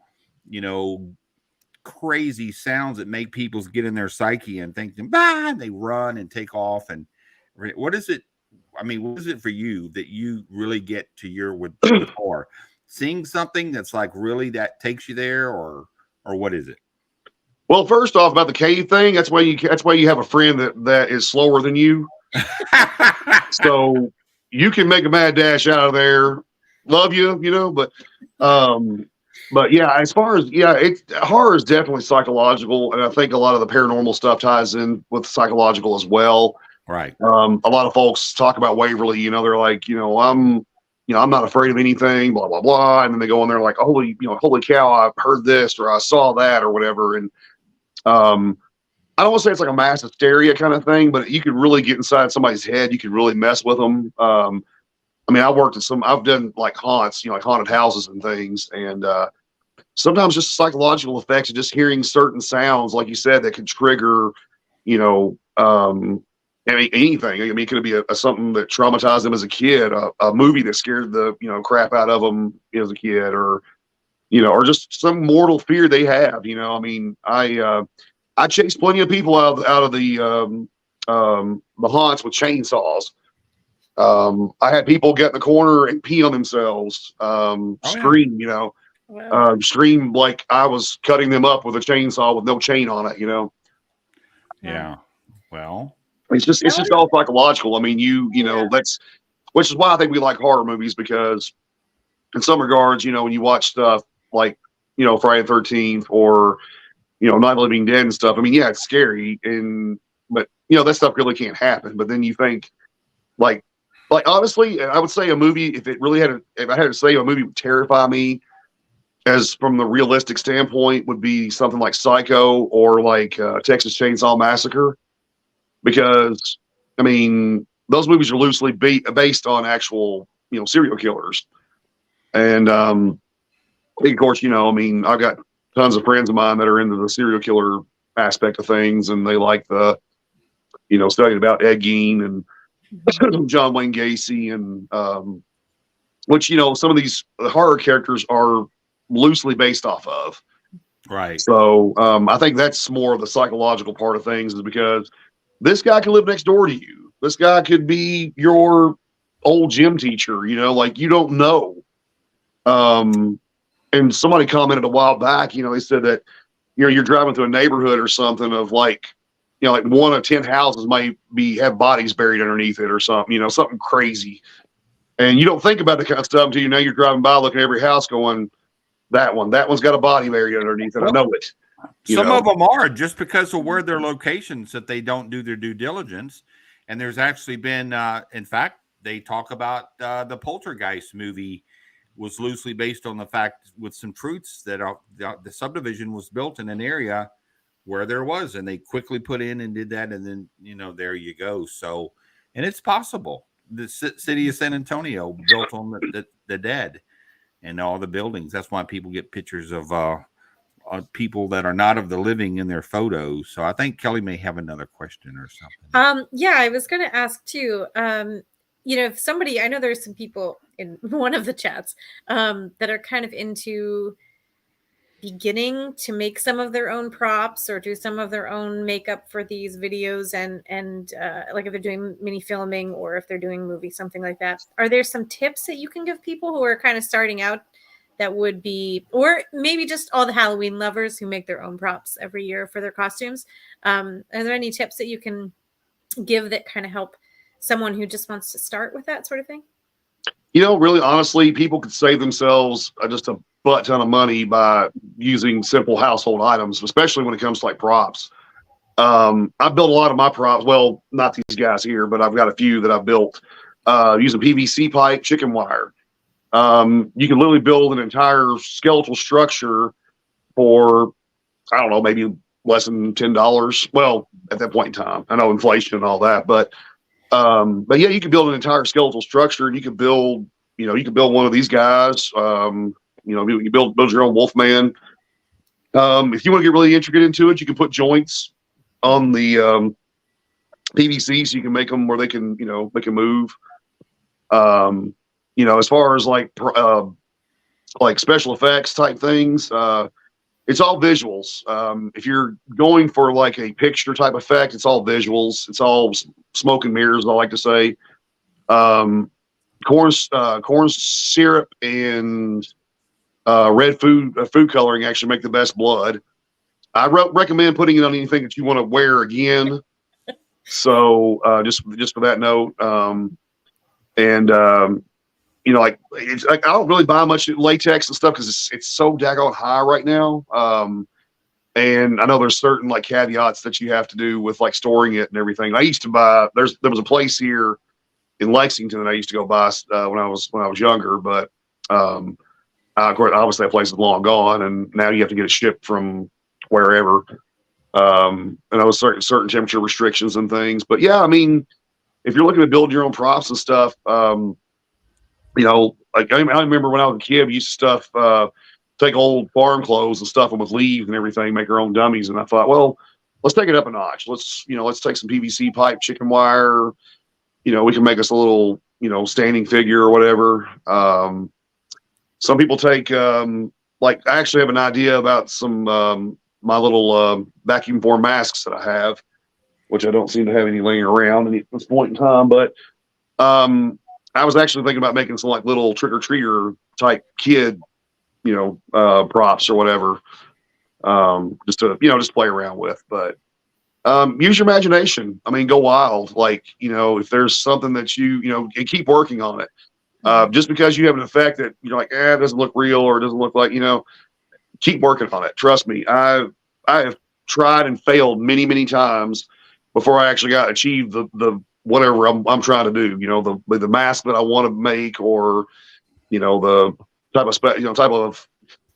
Speaker 2: crazy sounds that make people get in their psyche and think, bah, and they run and take off. And what is it? I mean, what is it for you that you really get to your with horror? Seeing something that's like really that takes you there, or what is it?
Speaker 3: Well, first off, about the cave thing, that's why you have a friend that is slower than you. So you can make a mad dash out of there. Love you, but yeah, as far as horror is definitely psychological, and I think a lot of the paranormal stuff ties in with psychological as well.
Speaker 2: Right.
Speaker 3: A lot of folks talk about Waverly, they're like, I'm not afraid of anything, blah, blah, blah. And then they go in there like, holy cow, I heard this, or I saw that, or whatever. And I don't want to say it's like a mass hysteria kind of thing, but you could really get inside somebody's head. You could really mess with them. I mean, I've done like haunts, like haunted houses and things. And sometimes just psychological effects of just hearing certain sounds, like you said, that could trigger, anything. I mean, it could be something that traumatized them as a kid, a movie that scared the crap out of them as a kid, or just some mortal fear they have. I mean, I chased plenty of people out of the haunts with chainsaws. I had people get in the corner and pee on themselves, scream,
Speaker 1: Wow.
Speaker 3: scream like I was cutting them up with a chainsaw with no chain on it.
Speaker 2: Yeah. Well,
Speaker 3: It's just all psychological. I mean, which is why I think we like horror movies, because in some regards, when you watch stuff like, Friday the 13th or, Night of the Living Dead and stuff, I mean, yeah, it's scary, but that stuff really can't happen. But then you think like honestly, I would say a movie, if I had to say a movie would terrify me as from the realistic standpoint, would be something like Psycho or like Texas Chainsaw Massacre. Because, I mean, those movies are loosely based on actual, serial killers. And, of course, I mean, I've got tons of friends of mine that are into the serial killer aspect of things, and they like the, studying about Ed Gein and John Wayne Gacy, and which, some of these horror characters are loosely based off of.
Speaker 2: right.
Speaker 3: So I think that's more of the psychological part of things, is because this guy could live next door to you. This guy could be your old gym teacher, like you don't know. And somebody commented a while back, they said that, you're driving through a neighborhood or something of like, like 1 of 10 houses might have bodies buried underneath it or something, something crazy. And you don't think about the kind of stuff until you're driving by looking at every house going, that one's got a body buried underneath it. I know it.
Speaker 2: Some of them are just because of where their locations, that they don't do their due diligence. And there's actually been, in fact, they talk about the Poltergeist movie was loosely based on the fact with some truths that the subdivision was built in an area where there was, and they quickly put in and did that. And then, there you go. So, and it's possible. The city of San Antonio built on the dead and all the buildings. That's why people get pictures of people that are not of the living in their photos. So I think Kelly may have another question or something.
Speaker 1: Yeah, I was going to ask too. If somebody, I know there's some people in one of the chats that are kind of into beginning to make some of their own props or do some of their own makeup for these videos, and like if they're doing mini filming or if they're doing movies, something like that. Are there some tips that you can give people who are kind of starting out that would be, or maybe just all the Halloween lovers who make their own props every year for their costumes? Are there any tips that you can give that kind of help someone who just wants to start with that sort of thing?
Speaker 3: Really, honestly, people could save themselves just a butt ton of money by using simple household items, especially when it comes to like props. I built a lot of my props. Well, not these guys here, but I've got a few that I've built using PVC pipe, chicken wire. You can literally build an entire skeletal structure for, I don't know, maybe less than $10. Well, at that point in time, I know inflation and all that, but yeah, you can build an entire skeletal structure, and you can build one of these guys. You build your own Wolfman. If you want to get really intricate into it, you can put joints on the PVC, so you can make them where they can move. As far as like special effects type things, it's all visuals. If you're going for like a picture type effect, it's all visuals. It's all smoke and mirrors, I like to say. Um, corn syrup and red food coloring actually make the best blood. I recommend putting it on anything that you want to wear again. So just for that note, and like it's like I don't really buy much latex and stuff because it's so daggone high right now. And I know there's certain like caveats that you have to do with like storing it and everything. I used to buy there was a place here in Lexington that I used to go by when I was younger, but of course obviously that place is long gone, and now you have to get it shipped from wherever. And I was certain temperature restrictions and things. But yeah, I mean, if you're looking to build your own props and stuff, like I remember when I was a kid, we used to take old farm clothes and stuff them with leaves and everything, make our own dummies. And I thought, well, let's take it up a notch. Let's take some PVC pipe, chicken wire. We can make us a little, standing figure or whatever. Some people take, like, I actually have an idea about some, my little vacuum form masks that I have, which I don't seem to have any laying around at this point in time. But I was actually thinking about making some like little trick or treater type kid, props or whatever, just to just play around with. But use your imagination. I mean, go wild. Like if there's something that you keep working on it. Just because you have an effect that you're like, it doesn't look real or it doesn't look like keep working on it. Trust me, I have tried and failed many, many times before I actually achieved the whatever I'm trying to do. The mask that I want to make, or the type of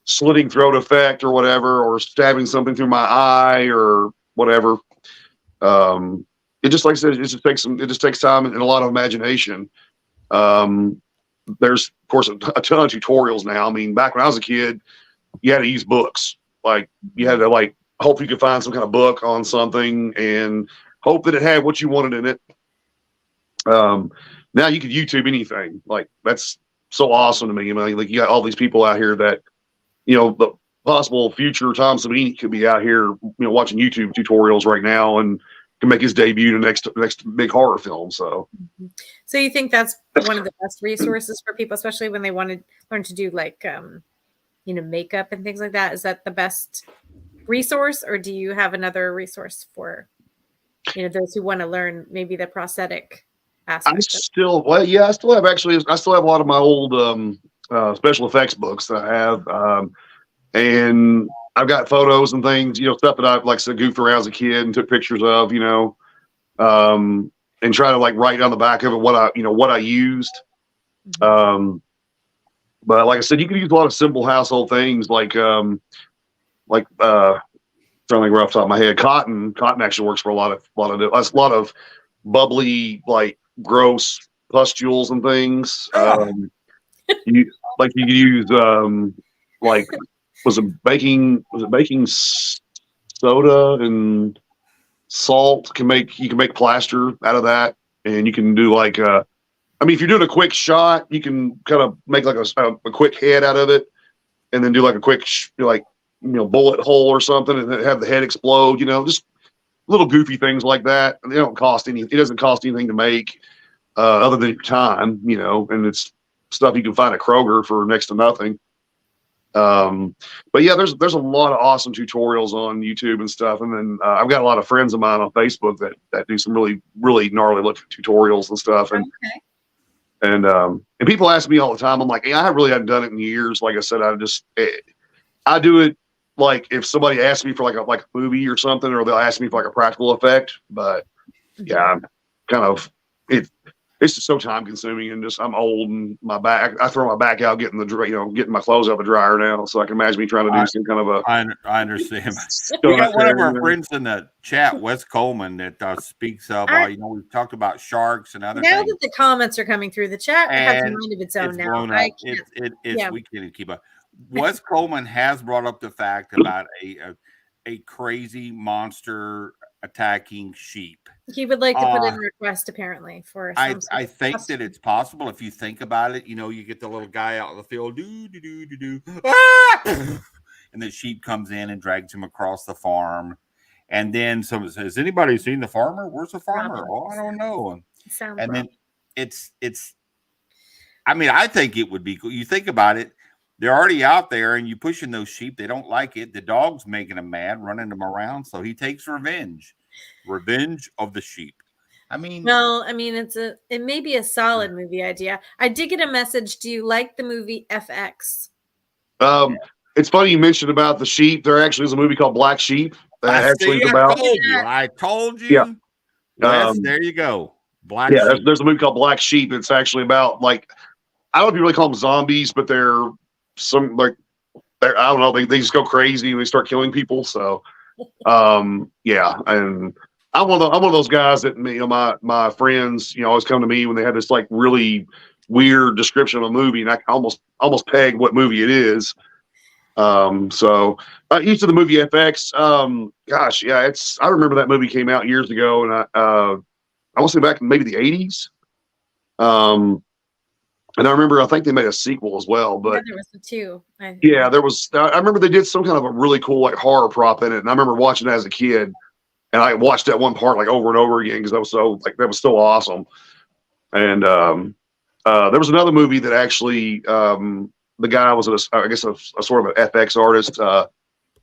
Speaker 3: slitting throat effect or whatever, or stabbing something through my eye or whatever. It just, like I said, it just takes time and a lot of imagination. There's of course a ton of tutorials now. I mean, back when I was a kid, you had to use books. Like you had to hope you could find some kind of book on something and hope that it had what you wanted in it. Now you could YouTube anything. Like that's so awesome to me. I mean, like you got all these people out here that, the possible future Tom Savini could be out here, watching YouTube tutorials right now and can make his debut in the next big horror film. So
Speaker 1: you think that's one of the best resources for people, especially when they want to learn to do like, makeup and things like that? Is that the best resource, or do you have another resource for, those who want to learn maybe the prosthetic aspect?
Speaker 3: I still have a lot of my old special effects books that I have, and I've got photos and things, stuff that I've like said goofed around as a kid and took pictures of, and try to like write down the back of it what I used. But like I said, you can use a lot of simple household things like trying to think right off the top of my head. Cotton actually works for a lot of bubbly, like gross pustules and things. You could use like was it baking soda and salt you can make plaster out of that, and you can do like if you're doing a quick shot, you can kind of make like a quick head out of it, and then do like a quick bullet hole or something, and then have the head explode. Just little goofy things like that. And they don't cost any. It doesn't cost anything to make, other than your time. And it's stuff you can find at Kroger for next to nothing. But yeah, there's a lot of awesome tutorials on YouTube and stuff. And then I've got a lot of friends of mine on Facebook that do some really, really gnarly looking tutorials and stuff. And and people ask me all the time. I'm like, I really haven't done it in years. Like I said, I do it like if somebody asks me for like a movie or something, or they'll ask me for like a practical effect. But yeah, I'm kind of it's just so time consuming, and I'm old and I throw my back out getting my clothes out the dryer now. So I can imagine me trying to do some kind of
Speaker 2: I understand. We got one of our friends in the chat, Wes Coleman, that speaks of, we've talked about sharks and other things.
Speaker 1: Now that the comments are coming through, the chat has a mind of its own now.
Speaker 2: We can't keep up. Wes Coleman has brought up the fact about a crazy monster attacking sheep.
Speaker 1: He would like to put in a request, apparently, for some
Speaker 2: I think that it's possible if you think about it. You get the little guy out in the field, and and the sheep comes in and drags him across the farm. And then someone says, "Has anybody seen the farmer? Where's the farmer?"
Speaker 1: Robin.
Speaker 2: "Oh, I don't know."
Speaker 1: Sounds
Speaker 2: And
Speaker 1: wrong.
Speaker 2: then it's I mean, I think it would be cool. You think about it, they're already out there and you pushing those sheep. They don't like it. The dog's making them mad, running them around. So he takes revenge. Revenge of the sheep. I mean,
Speaker 1: Well, I mean, it may be a solid movie idea. I did get a message. Do you like the movie FX?
Speaker 3: It's funny you mentioned about the sheep. There actually is a movie called Black Sheep that actually is about.
Speaker 2: I told you.
Speaker 3: Yeah.
Speaker 2: Wes, there you go. Black
Speaker 3: Yeah,
Speaker 2: Sheep.
Speaker 3: there's a movie called Black Sheep. It's actually about like I don't know if you really call them zombies, but they're some like I don't know. They just go crazy and they start killing people. So, yeah, and I'm one of those guys that my friends always come to me when they have this like really weird description of a movie, and I can almost peg what movie it is. So each of the movie FX, gosh, yeah, I remember that movie came out years ago, and I want to say back in maybe the 80s. And I remember, I think they made a sequel as well, but
Speaker 1: there was the two.
Speaker 3: yeah, there was, I remember they did some kind of a really cool like horror prop in it. And I remember watching it as a kid, and I watched that one part like over and over again because that was so awesome. And there was another movie that actually the guy was I guess a sort of an FX artist,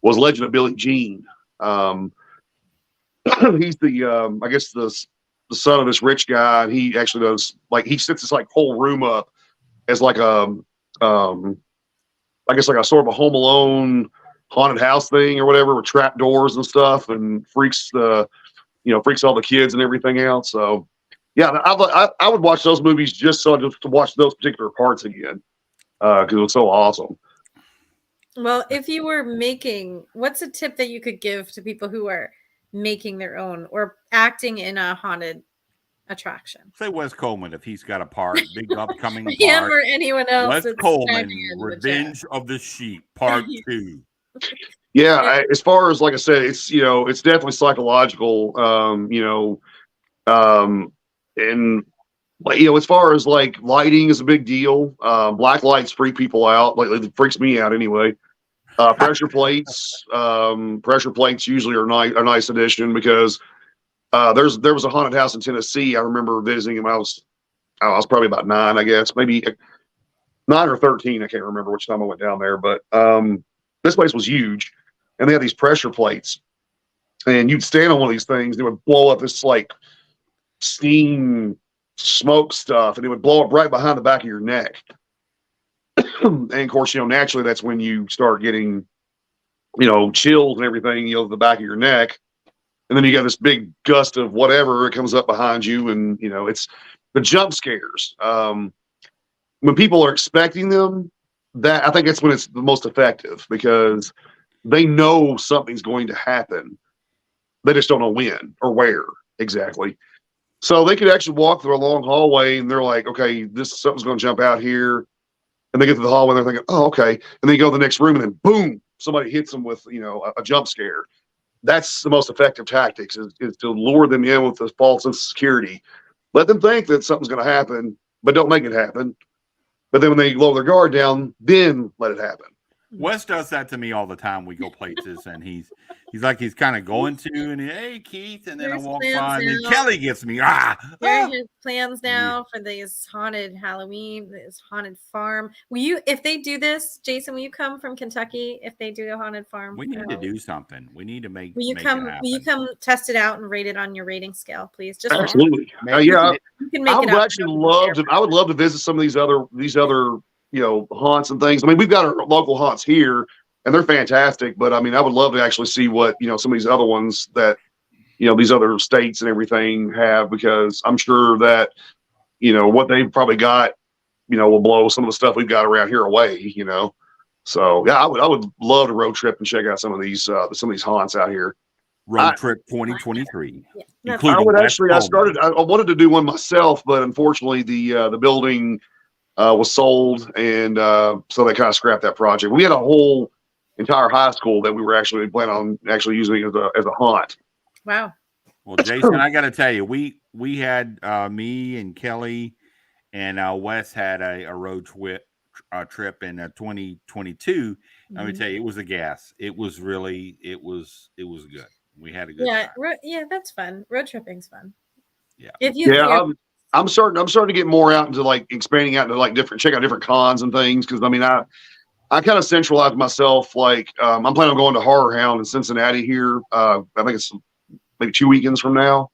Speaker 3: was Legend of Billie Jean. He's the I guess the son of this rich guy, and he actually does like he sets this like whole room up as like a I guess like a sort of a Home Alone haunted house thing or whatever with trap doors and stuff, and freaks all the kids and everything else. So yeah, I would watch those movies just to watch those particular parts again because it was so awesome.
Speaker 1: Well, if you were what's a tip that you could give to people who are making their own or acting in a haunted attraction?
Speaker 2: Say Wes Coleman if he's got a part, big upcoming part.
Speaker 1: Him or anyone else.
Speaker 2: Wes Coleman, Revenge of the Sheep, Part 2.
Speaker 3: Yeah, as far as like I said, it's it's definitely psychological. And like as far as like lighting is a big deal. Black lights freak people out. Like it freaks me out anyway. Pressure plates usually are a nice addition because there was a haunted house in Tennessee. I remember visiting him. I was probably about 9, I guess, maybe 9 or 13. I can't remember which time I went down there, but this place was huge, and they had these pressure plates, and you'd stand on one of these things, and it would blow up this like steam smoke stuff, and it would blow up right behind the back of your neck. And of course, naturally that's when you start getting, chills and everything, the back of your neck. And then you got this big gust of whatever, it comes up behind you. And, it's the jump scares. When people are expecting them, I think that's when it's the most effective because they know something's going to happen. They just don't know when or where exactly. So they could actually walk through a long hallway and they're like, okay, something's going to jump out here. And they get to the hallway and they're thinking, oh, okay. And they go to the next room and then boom, somebody hits them with, a jump scare. That's the most effective tactics is to lure them in with this false sense of security. Let them think that something's going to happen, but don't make it happen. But then when they lower their guard down, then let it happen.
Speaker 2: Wes does that to me all the time. We go places and he's kind of going to, and hey Keith, and then I walk by, and then Kelly gets me.
Speaker 1: Here are his plans now for this haunted Halloween, this haunted farm. If they do this, Jason, will you come from Kentucky if they do a haunted farm?
Speaker 2: We need to do something. We need to make.
Speaker 1: Will you come test it out and rate it on your rating scale, please? Just
Speaker 3: absolutely. Yeah, you can make I would love to visit some of these other haunts and things. I mean, we've got our local haunts here and they're fantastic, but I mean, I would love to actually see what, some of these other ones that, these other states and everything have, because I'm sure that, what they've probably got, will blow some of the stuff we've got around here away, So yeah, I would love to road trip and check out some of these haunts out here.
Speaker 2: Road trip 2023.
Speaker 3: I wanted to do one myself, but unfortunately the building was sold, and so they kind of scrapped that project. We had a whole entire high school that we were actually planning on actually using as a haunt.
Speaker 1: Wow.
Speaker 2: Well, Jason, I got to tell you, we had me and Kelly and Wes had a road trip in 2022. Let me
Speaker 1: Mhm.
Speaker 2: tell you, it was a gas. It was really, it was good. We had a good
Speaker 1: Yeah,
Speaker 2: time.
Speaker 1: yeah, that's fun. Road tripping's fun.
Speaker 2: Yeah.
Speaker 1: If you
Speaker 3: Yeah,
Speaker 1: fear,
Speaker 3: I'm starting to get more out into like expanding out into like check out different cons and things because I mean I kind of centralized myself like I'm planning on going to Horror Hound in Cincinnati here. I think it's maybe 2 weekends from now.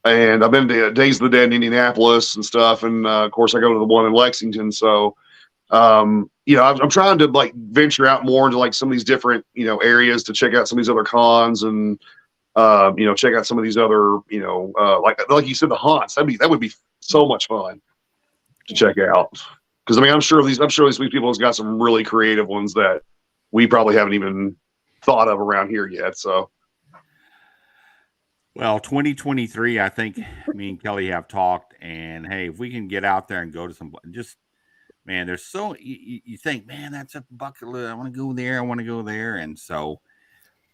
Speaker 3: And I've been to Days of the Dead in Indianapolis and stuff, and of course I go to the one in Lexington. So I'm trying to like venture out more into like some of these different areas to check out some of these other cons and check out some of these other like you said the haunts. That would be so much fun to
Speaker 1: yeah.
Speaker 3: check out because I mean I'm sure these people has got some really creative ones that we probably haven't even thought of around here yet. So.
Speaker 2: Well, 2023, I think me and Kelly have talked, and hey, if we can get out there and go to some, just man, there's so you think, man, that's a bucket list. I want to go there. I want to go there, and so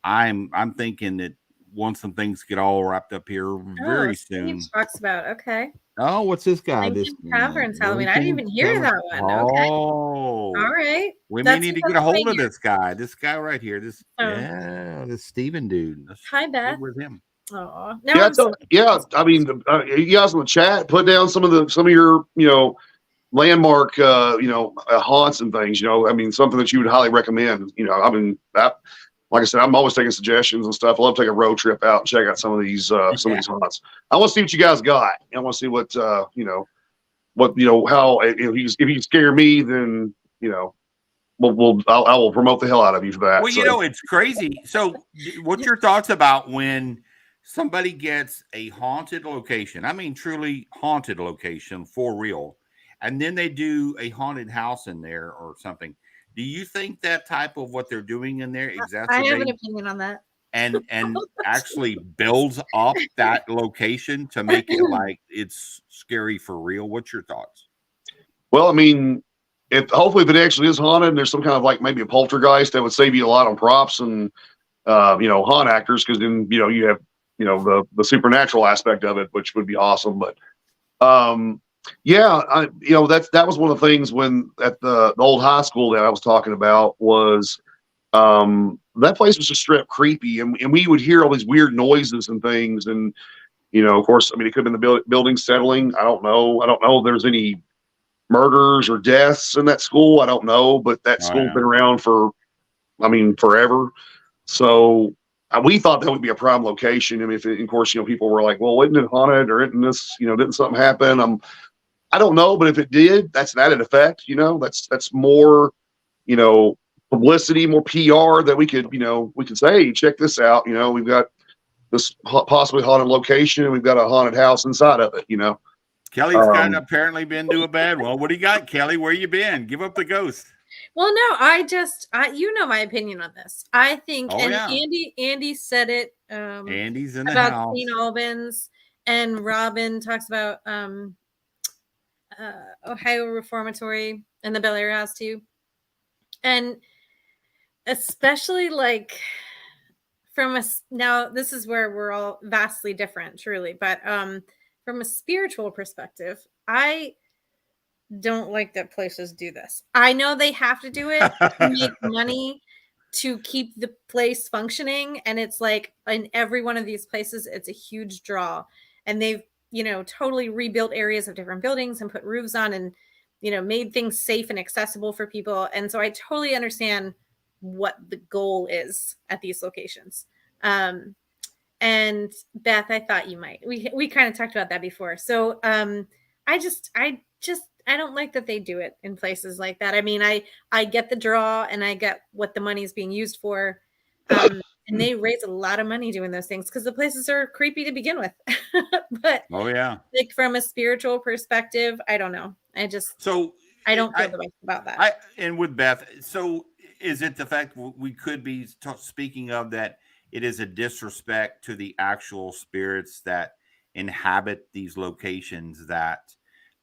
Speaker 2: I'm thinking that once some things get all wrapped up here
Speaker 1: Oh,
Speaker 2: very
Speaker 1: Steve
Speaker 2: soon.
Speaker 1: talks about okay.
Speaker 2: Oh, what's this guy? This
Speaker 1: Lincoln Taverns Halloween. I didn't
Speaker 2: Lincoln
Speaker 1: even hear
Speaker 2: Tavern.
Speaker 1: that one. Okay, all
Speaker 2: Oh,
Speaker 1: right.
Speaker 2: we may
Speaker 1: That's
Speaker 2: need
Speaker 1: in
Speaker 2: to get a hold of
Speaker 1: Pennsylvania.
Speaker 2: this guy. This guy right here.
Speaker 1: Oh,
Speaker 2: This Steven dude. Let's
Speaker 1: hi
Speaker 2: get
Speaker 1: Beth.
Speaker 2: with him.
Speaker 1: Oh, now
Speaker 3: Yeah,
Speaker 1: I'm so
Speaker 3: yeah. I mean, you guys in the chat, put down some of your landmark haunts and things. I mean, something that you would highly recommend. I mean that. Like I said, I'm always taking suggestions and stuff. I love to take a road trip out and check out some of these
Speaker 2: Yeah.
Speaker 3: haunts. I want to see what you guys got. I want to see what how if you can scare me, then I will promote the hell out of you for that.
Speaker 2: Well,
Speaker 3: So.
Speaker 2: it's crazy. So, what's your thoughts about when somebody gets a haunted location? I mean, truly haunted location for real, and then they do a haunted house in there or something. Do you think that type of what they're doing in there
Speaker 1: I have an
Speaker 2: exacerbates
Speaker 1: opinion on that.
Speaker 2: and actually builds up that location to make it like it's scary for real? What's your thoughts?
Speaker 3: Well, I mean, if it actually is haunted and there's some kind of like maybe a poltergeist, that would save you a lot on props and haunt actors because then you have the supernatural aspect of it, which would be awesome. But yeah, that was one of the things when at the old high school that I was talking about was that place was just straight up creepy, and we would hear all these weird noises and things, and of course, I mean, it could have been the building settling. I don't know. I don't know if there's any murders or deaths in that school. I don't know, but that
Speaker 2: Oh
Speaker 3: school's
Speaker 2: yeah.
Speaker 3: been around for, I mean, forever. So we thought that would be a prime location. I mean, of course, people were like, "Well, isn't it haunted or isn't this? Didn't something happen?" I don't know, but if it did, that's an added effect. That's more, you know, publicity, more PR that we could say, hey, check this out. We've got this possibly haunted location, and we've got a haunted house inside of it.
Speaker 2: Kelly's kind
Speaker 3: Um,
Speaker 2: of apparently been to a bad one. What do you got, Kelly? Where you been? Give up the ghost.
Speaker 1: Well, no, you know my opinion on this. I think,
Speaker 2: Oh
Speaker 1: and
Speaker 2: yeah.
Speaker 1: Andy said it
Speaker 2: Andy's in the
Speaker 1: about
Speaker 2: house.
Speaker 1: St. Albans, and Robin talks about Ohio Reformatory and the Bel Air House too, and especially like from now this is where we're all vastly different, truly, but from a spiritual perspective, I don't like that places do this. I know they have to do it to make money to keep the place functioning. And it's like in every one of these places, it's a huge draw. And they've, totally rebuilt areas of different buildings and put roofs on and, made things safe and accessible for people. And so I totally understand what the goal is at these locations. And Beth, I thought you might. We kind of talked about that before. So I don't like that they do it in places like that. I mean, I get the draw and I get what the money is being used for. And they raise a lot of money doing those things because the places are creepy to begin with. But
Speaker 2: Oh yeah.
Speaker 1: like from a spiritual perspective, I don't know. I don't feel the best about that.
Speaker 2: And with Beth, so is it the fact we could be speaking of that it is a disrespect to the actual spirits that inhabit these locations that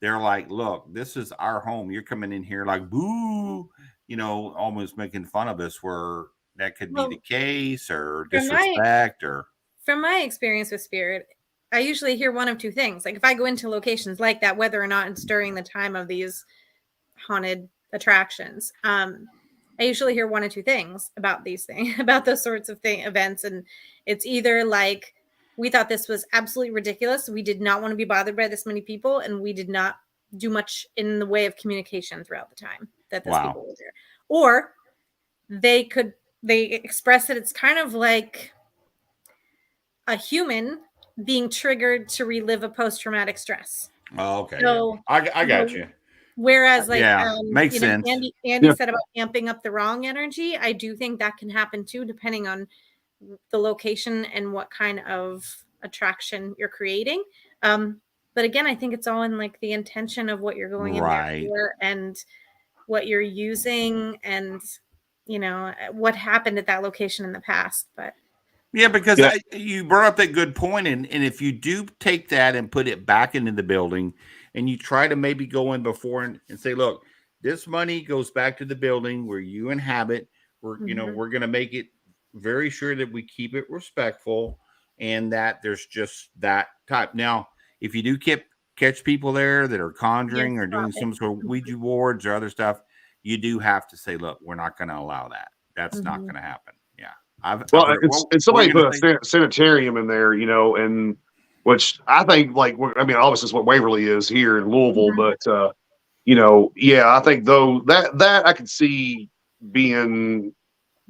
Speaker 2: they're like, look, this is our home. You're coming in here like boo, almost making fun of us where that could be the case or disrespect or
Speaker 1: from my experience with spirit, I usually hear one of two things. Like if I go into locations like that, whether or not it's during the time of these haunted attractions. I usually hear one or two things about these things, about those sorts of events. And it's either like, we thought this was absolutely ridiculous. We did not want to be bothered by this many people. And we did not do much in the way of communication throughout the time that those people were there. Or they express it. It's kind of like a human being triggered to relive a post-traumatic stress.
Speaker 2: Oh, okay.
Speaker 1: So,
Speaker 2: I got you.
Speaker 1: Whereas, like,
Speaker 2: makes sense.
Speaker 1: Andy said about amping up the wrong energy, I do think that can happen too, depending on the location and what kind of attraction you're creating. But again, I think it's all in like the intention of what you're going in there for and what you're using and, you know, what happened at that location in the past. But
Speaker 2: yeah, because you brought up that good point, and if you do take that and put it back into the building, and you try to maybe go in before and say, look, this money goes back to the building where you inhabit. We're we're going to make it very sure that we keep it respectful and that there's just that type. Now, if you do catch people there that are conjuring or doing some sort of Ouija boards or other stuff, you do have to say, look, we're not going to allow that. That's not going to happen. Yeah.
Speaker 3: And somebody put a sanitarium in there, you know, and which I think, like, I mean, obviously it's what Waverly is here in Louisville, but you know, yeah, I think though that I could see being,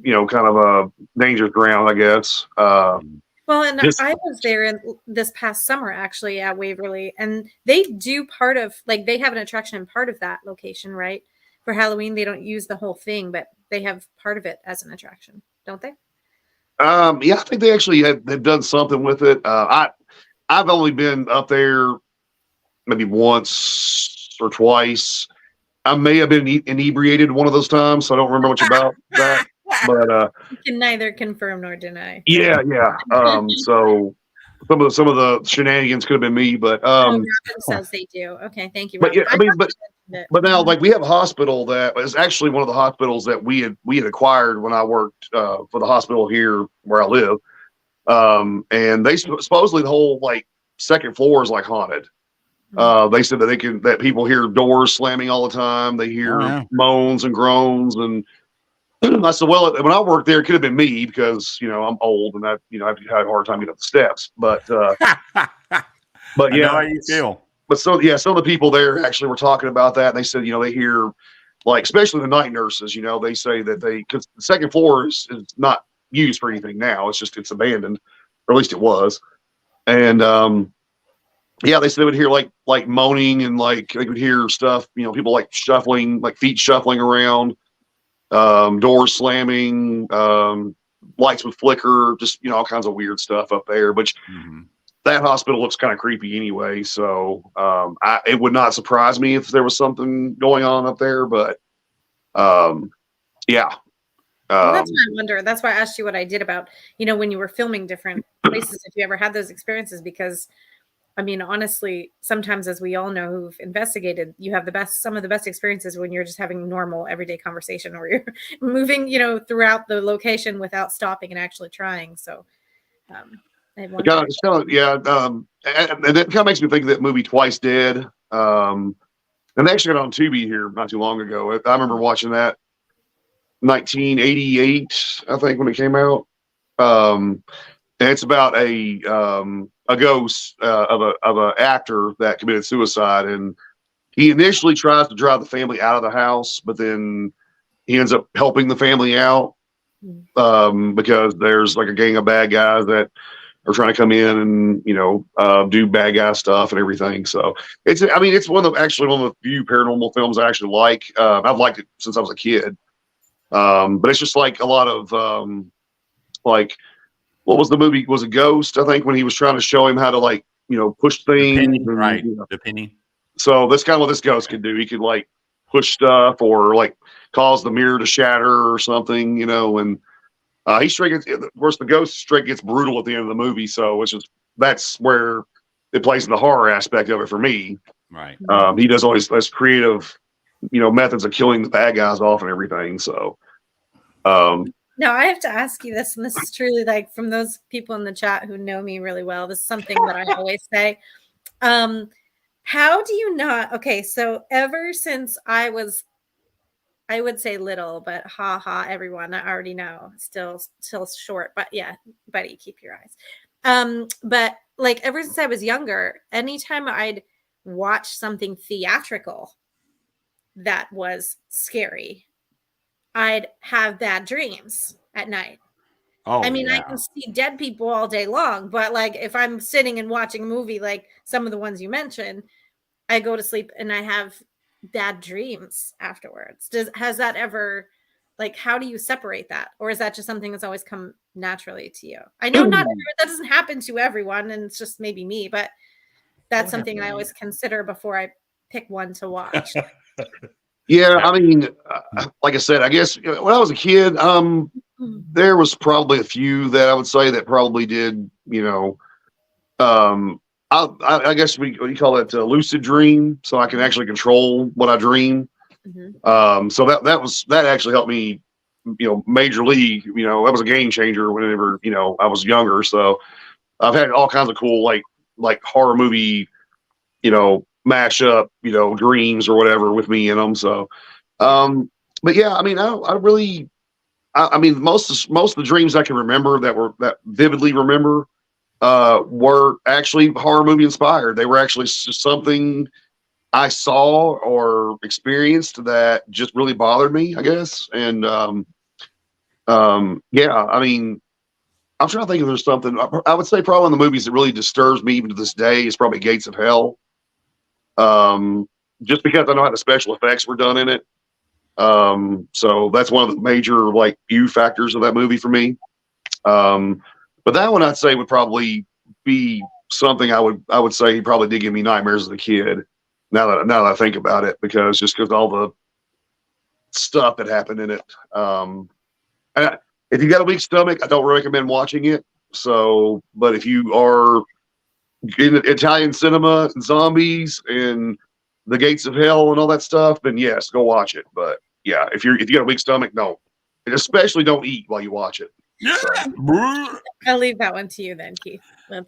Speaker 3: you know, kind of a dangerous ground, I guess.
Speaker 1: Well, and I was there this past summer actually at Waverly, and they do part of, like, they have an attraction in part of that location, right? For Halloween, they don't use the whole thing, but they have part of it as an attraction, don't they?
Speaker 3: Yeah, I think they actually have done something with it. I've only been up there maybe once or twice. I may have been inebriated one of those times, so I don't remember much about that. But
Speaker 1: you can neither confirm nor deny.
Speaker 3: Yeah. So some of the shenanigans could have been me, but
Speaker 1: Robin says they do. Okay, thank you, Robin.
Speaker 3: But yeah, I mean, but now, like, we have a hospital that is actually one of the hospitals that we had acquired when I worked for the hospital here where I live. And they supposedly the whole like second floor is like haunted. They said that that people hear doors slamming all the time. They hear moans and groans, and I said, well, when I worked there, it could have been me because, you know, I'm old and I've had a hard time getting up the steps. But yeah,
Speaker 2: I know how you feel.
Speaker 3: But some of the people there actually were talking about that. And they said, you know, they hear, like, especially the night nurses, you know, they say that because the second floor is not used for anything now. It's abandoned, or at least it was. And yeah, they said they would hear like moaning and like they would hear stuff, you know, people like shuffling, like feet shuffling around, doors slamming, lights would flicker, just, you know, all kinds of weird stuff up there. But that hospital looks kind of creepy anyway, so it would not surprise me if there was something going on up there. But yeah.
Speaker 1: Well, that's why I wonder. That's why I asked you what I did about, you know, when you were filming different places, if you ever had those experiences, because I mean, honestly, sometimes, as we all know who've investigated, you have some of the best experiences when you're just having normal everyday conversation, or you're moving, you know, throughout the location without stopping and actually trying. So and that
Speaker 3: kind of makes me think of that movie Twice Dead. And they actually got on Tubi here not too long ago. I remember watching that 1988, I think, when it came out. And it's about a ghost of a actor that committed suicide, and he initially tries to drive the family out of the house, but then he ends up helping the family out because there's like a gang of bad guys that are trying to come in and, you know, do bad guy stuff and everything. So it's one of the few paranormal films I actually like. I've liked it since I was a kid. But it's just like a lot of like, what was the movie? Was it Ghost? I think, when he was trying to show him how to, like, you know, push things.
Speaker 2: Right.
Speaker 3: You know.
Speaker 2: The penny.
Speaker 3: So that's kind of what this ghost could do. He could like push stuff or like cause the mirror to shatter or something, you know, and he straight gets, of course, the ghost straight gets brutal at the end of the movie. So that's where it plays in the horror aspect of it for me.
Speaker 2: Right.
Speaker 3: He does all these creative, you know, methods of killing the bad guys off and everything. So,
Speaker 1: now I have to ask you this, and this is truly, like, from those people in the chat who know me really well, this is something that I always say. How do you not? Okay, so ever since I was I would say little, but ha ha, everyone. I already know. Still short, but yeah, buddy, keep your eyes. But like ever since I was younger, anytime I'd watch something theatrical that was scary, I'd have bad dreams at night.
Speaker 2: Oh
Speaker 1: I mean, I
Speaker 2: yeah.
Speaker 1: can see dead people all day long, but like if I'm sitting and watching a movie like some of the ones you mentioned, I go to sleep and I have bad dreams afterwards. Has that ever, like, how do you separate that? Or is that just something that's always come naturally to you? I know that doesn't happen to everyone and it's just maybe me, but that's something I always consider before I pick one to watch.
Speaker 3: Yeah, I mean, like I said, I guess when I was a kid, there was probably a few that I would say that probably did, I guess what do you call it, lucid dream, so I can actually control what I dream. So that actually helped me, major league. That was a game changer whenever I was younger. So I've had all kinds of cool like horror movie, mash up, dreams or whatever with me in them. So, but yeah, I mean, I mean, most of the dreams I can remember that vividly remember, were actually horror movie inspired. They were actually something I saw or experienced that just really bothered me, I guess. And, yeah, I mean, I'm trying to think if there's something. I would say probably one of the movies that really disturbs me even to this day is probably Gates of Hell. Just because I know how the special effects were done in it. So that's one of the major like view factors of that movie for me. But that one I'd say would probably be something I would say probably did give me nightmares as a kid. Now that I think about it, because all the stuff that happened in it. If you got a weak stomach, I don't recommend watching it. So, but if you are in Italian cinema, zombies, and the Gates of Hell and all that stuff, then yes, go watch it. But yeah, if you got a weak stomach, don't, and especially don't eat while you watch it.
Speaker 2: Yeah.
Speaker 3: So.
Speaker 1: I'll leave that one to you then, Keith.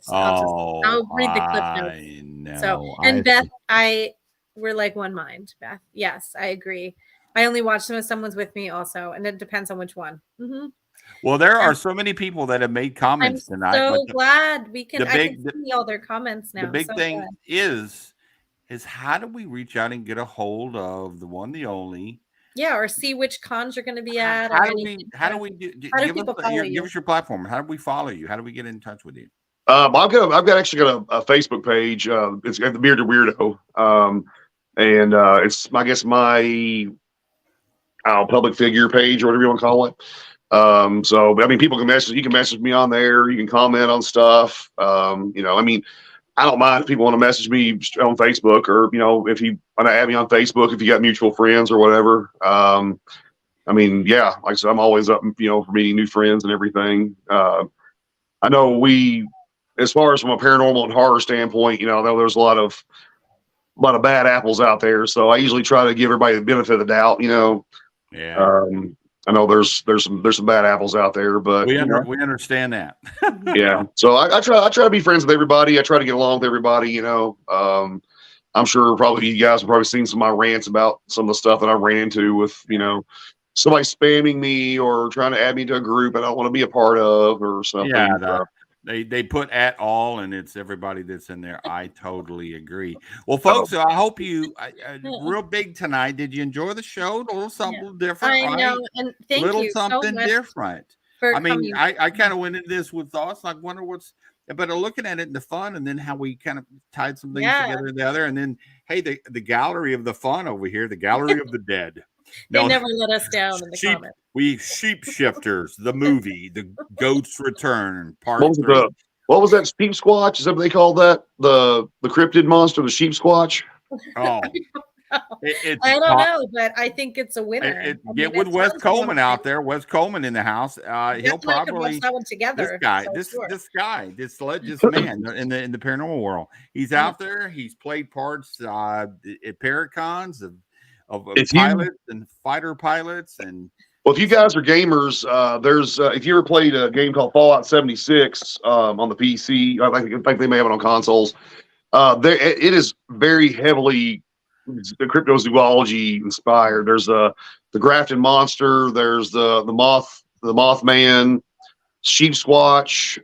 Speaker 1: I'll read the clip notes. So, and Beth, we're like one mind, Beth. Yes, I agree. I only watch them if someone's with me also, and it depends on which one.
Speaker 2: Well, there are so many people that have made comments tonight.
Speaker 1: So glad we can. I can see all their comments now.
Speaker 2: The big thing is how do we reach out and get a hold of the one, the only?
Speaker 1: Yeah, or see which cons you're going to be at.
Speaker 2: How do we give us your platform? How do we follow you? How do we get in touch with you?
Speaker 3: I've actually got a Facebook page. It's got the Bearded Weirdo, and it's I guess my public figure page or whatever you want to call it. So I mean, people can message. You can message me on there. You can comment on stuff. I mean, I don't mind if people want to message me on Facebook, or if you want to add me on Facebook, if you got mutual friends or whatever. I mean, yeah, like I said, I'm always up, for meeting new friends and everything. I know as far as from a paranormal and horror standpoint, there's a lot of bad apples out there. So I usually try to give everybody the benefit of the doubt.
Speaker 2: Yeah.
Speaker 3: I know there's some bad apples out there, but
Speaker 2: we understand that.
Speaker 3: Yeah. So I try to be friends with everybody. I try to get along with everybody. I'm sure probably you guys have probably seen some of my rants about some of the stuff that I ran into with somebody spamming me or trying to add me to a group I don't want to be a part of or something.
Speaker 2: Yeah. They put at all, and it's everybody that's in there. I totally agree. Well, folks, I hope you real big tonight. Did you enjoy the show? A little something different,
Speaker 1: I know, and thank you
Speaker 2: something
Speaker 1: so much
Speaker 2: different. I mean, I kind of went into this with thoughts like, wonder what's, but looking at it and the fun, and then how we kind of tied some things together together, and then hey, the gallery of the fun over here, the gallery of the dead.
Speaker 1: They never let us down in the comments.
Speaker 2: We Sheepshifters, the movie, The Goats Return, Part 3.
Speaker 3: What was that? Sheep Squatch? Is that what they call that? The cryptid monster, the Sheep Squatch?
Speaker 2: Oh,
Speaker 1: I don't know, but I think it's a winner.
Speaker 2: Get with Wes Coleman out there. Wes Coleman in the house. He'll probably
Speaker 1: that one together.
Speaker 2: This guy, this man in the paranormal world. He's out there. He's played parts at Paracons of pilots and fighter pilots. And
Speaker 3: well, if you guys are gamers, there's if you ever played a game called Fallout 76 on the PC, I think they may have it on consoles. It is very heavily the cryptozoology inspired. There's the Grafton Monster. There's the Mothman, Sheep Squatch.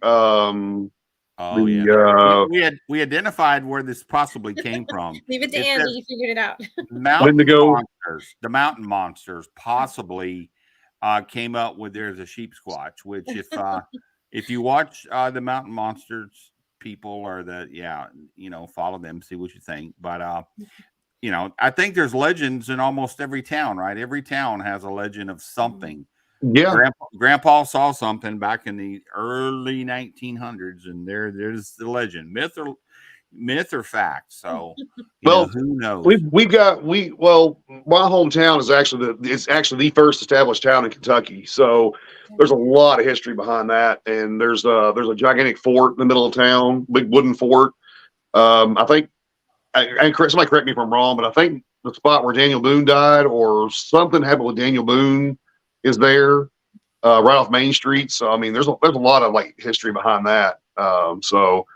Speaker 2: Oh yeah,
Speaker 3: The
Speaker 2: we identified where this possibly came from.
Speaker 1: Leave it to
Speaker 2: It
Speaker 1: Andy.
Speaker 2: says
Speaker 1: He figured it out.
Speaker 3: Wendigo.
Speaker 2: the mountain monsters possibly came up with there's a sheep squatch, which if you watch the mountain monsters people or follow them, see what you think. But I think there's legends in almost every town, right? Every town has a legend of something.
Speaker 3: Yeah.
Speaker 2: Grandpa saw something back in the early 1900s, and there's the legend, myth or fact. So, who knows?
Speaker 3: My hometown is actually the first established town in Kentucky. So there's a lot of history behind that, and there's a gigantic fort in the middle of town, big wooden fort. I think, somebody correct me if I'm wrong, but I think the spot where Daniel Boone died, or something happened with Daniel Boone, is there. Right off Main Street. So I mean, there's a lot of like history behind that. So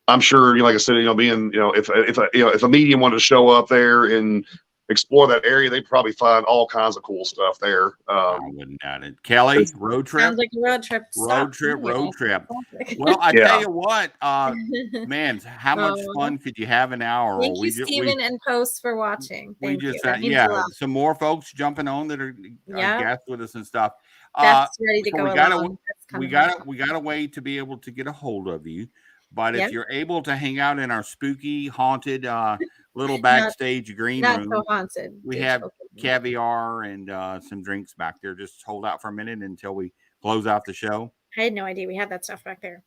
Speaker 3: I'm sure, like I said, being, if a medium wanted to show up there and explore that area, they'd probably find all kinds of cool stuff there.
Speaker 2: I wouldn't doubt it. Kelly, road trip.
Speaker 1: Sounds like a road trip.
Speaker 2: Road trip. Well, I tell you what, man, how much fun could you have an hour?
Speaker 1: Thank you, Stephen and Post, for watching. Thank you.
Speaker 2: Some more folks jumping on that are guests with us and stuff.
Speaker 1: That's ready to go.
Speaker 2: We got a way to be able to get a hold of you. But if you're able to hang out in our spooky, haunted little backstage green room,
Speaker 1: so haunted.
Speaker 2: We have caviar and some drinks back there. Just hold out for a minute until we close out the show.
Speaker 1: I had no idea we had that stuff back there.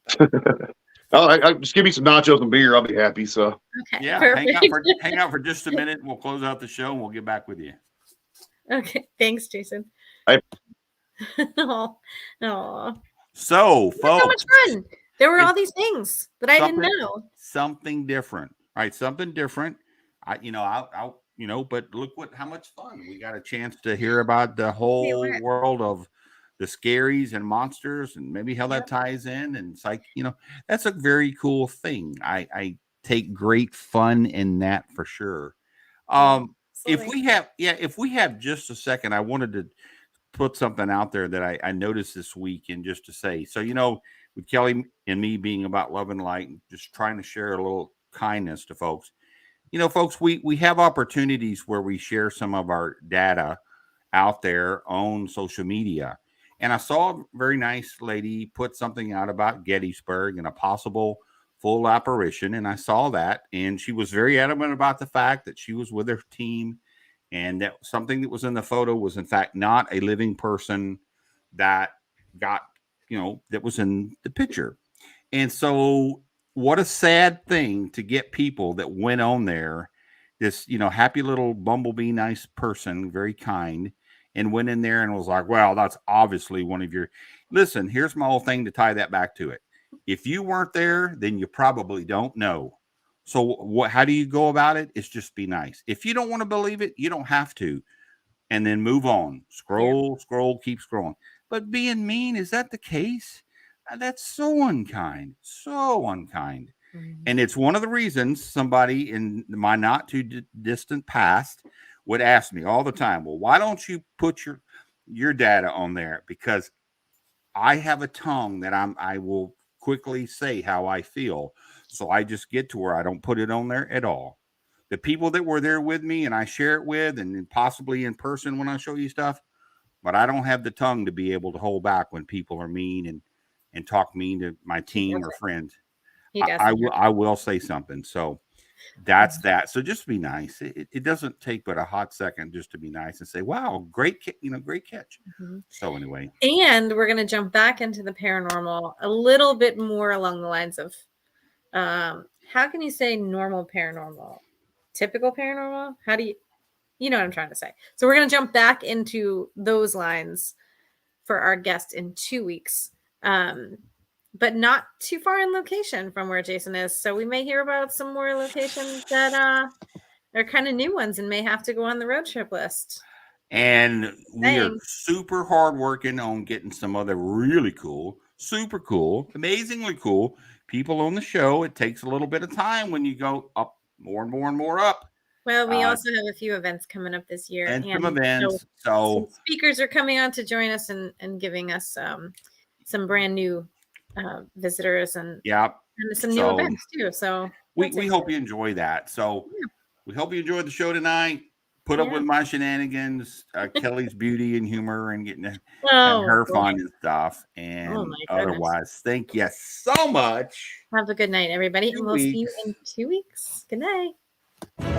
Speaker 3: Just give me some nachos and beer. I'll be happy. So
Speaker 2: hang out for just a minute. And we'll close out the show and we'll get back with you.
Speaker 1: Okay, thanks, Jason. Oh.
Speaker 2: So, folks,
Speaker 1: so much fun. There were all these things that I didn't know.
Speaker 2: Something different, right? Something different. But look how much fun we got a chance to hear about the whole world of the scaries and monsters, and maybe how that ties in. And it's like, that's a very cool thing. I take great fun in that for sure. If we have just a second, I wanted to put something out there that I noticed this week, and just to say, so with Kelly and me being about love and light, and just trying to share a little kindness to folks. Folks, we have opportunities where we share some of our data out there on social media. And I saw a very nice lady put something out about Gettysburg and a possible full apparition. And I saw that, and she was very adamant about the fact that she was with her team, and that something that was in the photo was in fact not a living person that got that was in the picture. And so what a sad thing to get people that went on there, this, happy little bumblebee, nice person, very kind, and went in there and was like, well, that's obviously one of your, listen, here's my whole thing to tie that back to it. If you weren't there, then you probably don't know. So how do you go about it? It's just be nice. If you don't want to believe it, you don't have to. And then move on. Scroll, keep scrolling. But being mean, is that the case? That's so unkind. So unkind. Mm-hmm. And it's one of the reasons somebody in my not too distant past would ask me all the time, well, why don't you put your data on there? Because I have a tongue that I will quickly say how I feel. So I just get to where I don't put it on there at all. The people that were there with me and I share it with, and possibly in person when I show you stuff, but I don't have the tongue to be able to hold back when people are mean and talk mean to my team or friends. I will say something. So that's that. So just be nice. It doesn't take but a hot second just to be nice and say, wow, great catch. Mm-hmm. So anyway.
Speaker 1: And we're going to jump back into the paranormal a little bit more along the lines of, how can you say normal paranormal? Typical paranormal? How do you know what I'm trying to say? So we're going to jump back into those lines for our guest in 2 weeks, but not too far in location from where Jason is. So we may hear about some more locations that are kind of new ones and may have to go on the road trip list.
Speaker 2: And we are super hard working on getting some other really cool, super cool, amazingly cool people on the show. It takes a little bit of time when you go up more and more and more up.
Speaker 1: Well, we
Speaker 2: Uh,
Speaker 1: also have a few events coming up this year,
Speaker 2: and some
Speaker 1: and
Speaker 2: events.
Speaker 1: some
Speaker 2: So
Speaker 1: speakers are coming on to join us and giving us some brand new visitors and
Speaker 2: yeah.
Speaker 1: some new
Speaker 2: So
Speaker 1: events too. So
Speaker 2: we
Speaker 1: that's
Speaker 2: hope
Speaker 1: exciting.
Speaker 2: you enjoy that. So
Speaker 1: Yeah.
Speaker 2: we hope you enjoyed the show tonight. Put up
Speaker 1: Yeah.
Speaker 2: with my shenanigans, Kelly's beauty and humor, and getting to have
Speaker 1: Oh,
Speaker 2: her
Speaker 1: boy.
Speaker 2: fun and stuff.
Speaker 1: Oh
Speaker 2: And
Speaker 1: my goodness.
Speaker 2: otherwise, thank you so much.
Speaker 1: Have a good night, everybody,
Speaker 2: 2
Speaker 1: and we'll see you
Speaker 2: weeks.
Speaker 1: in 2 weeks. Good night.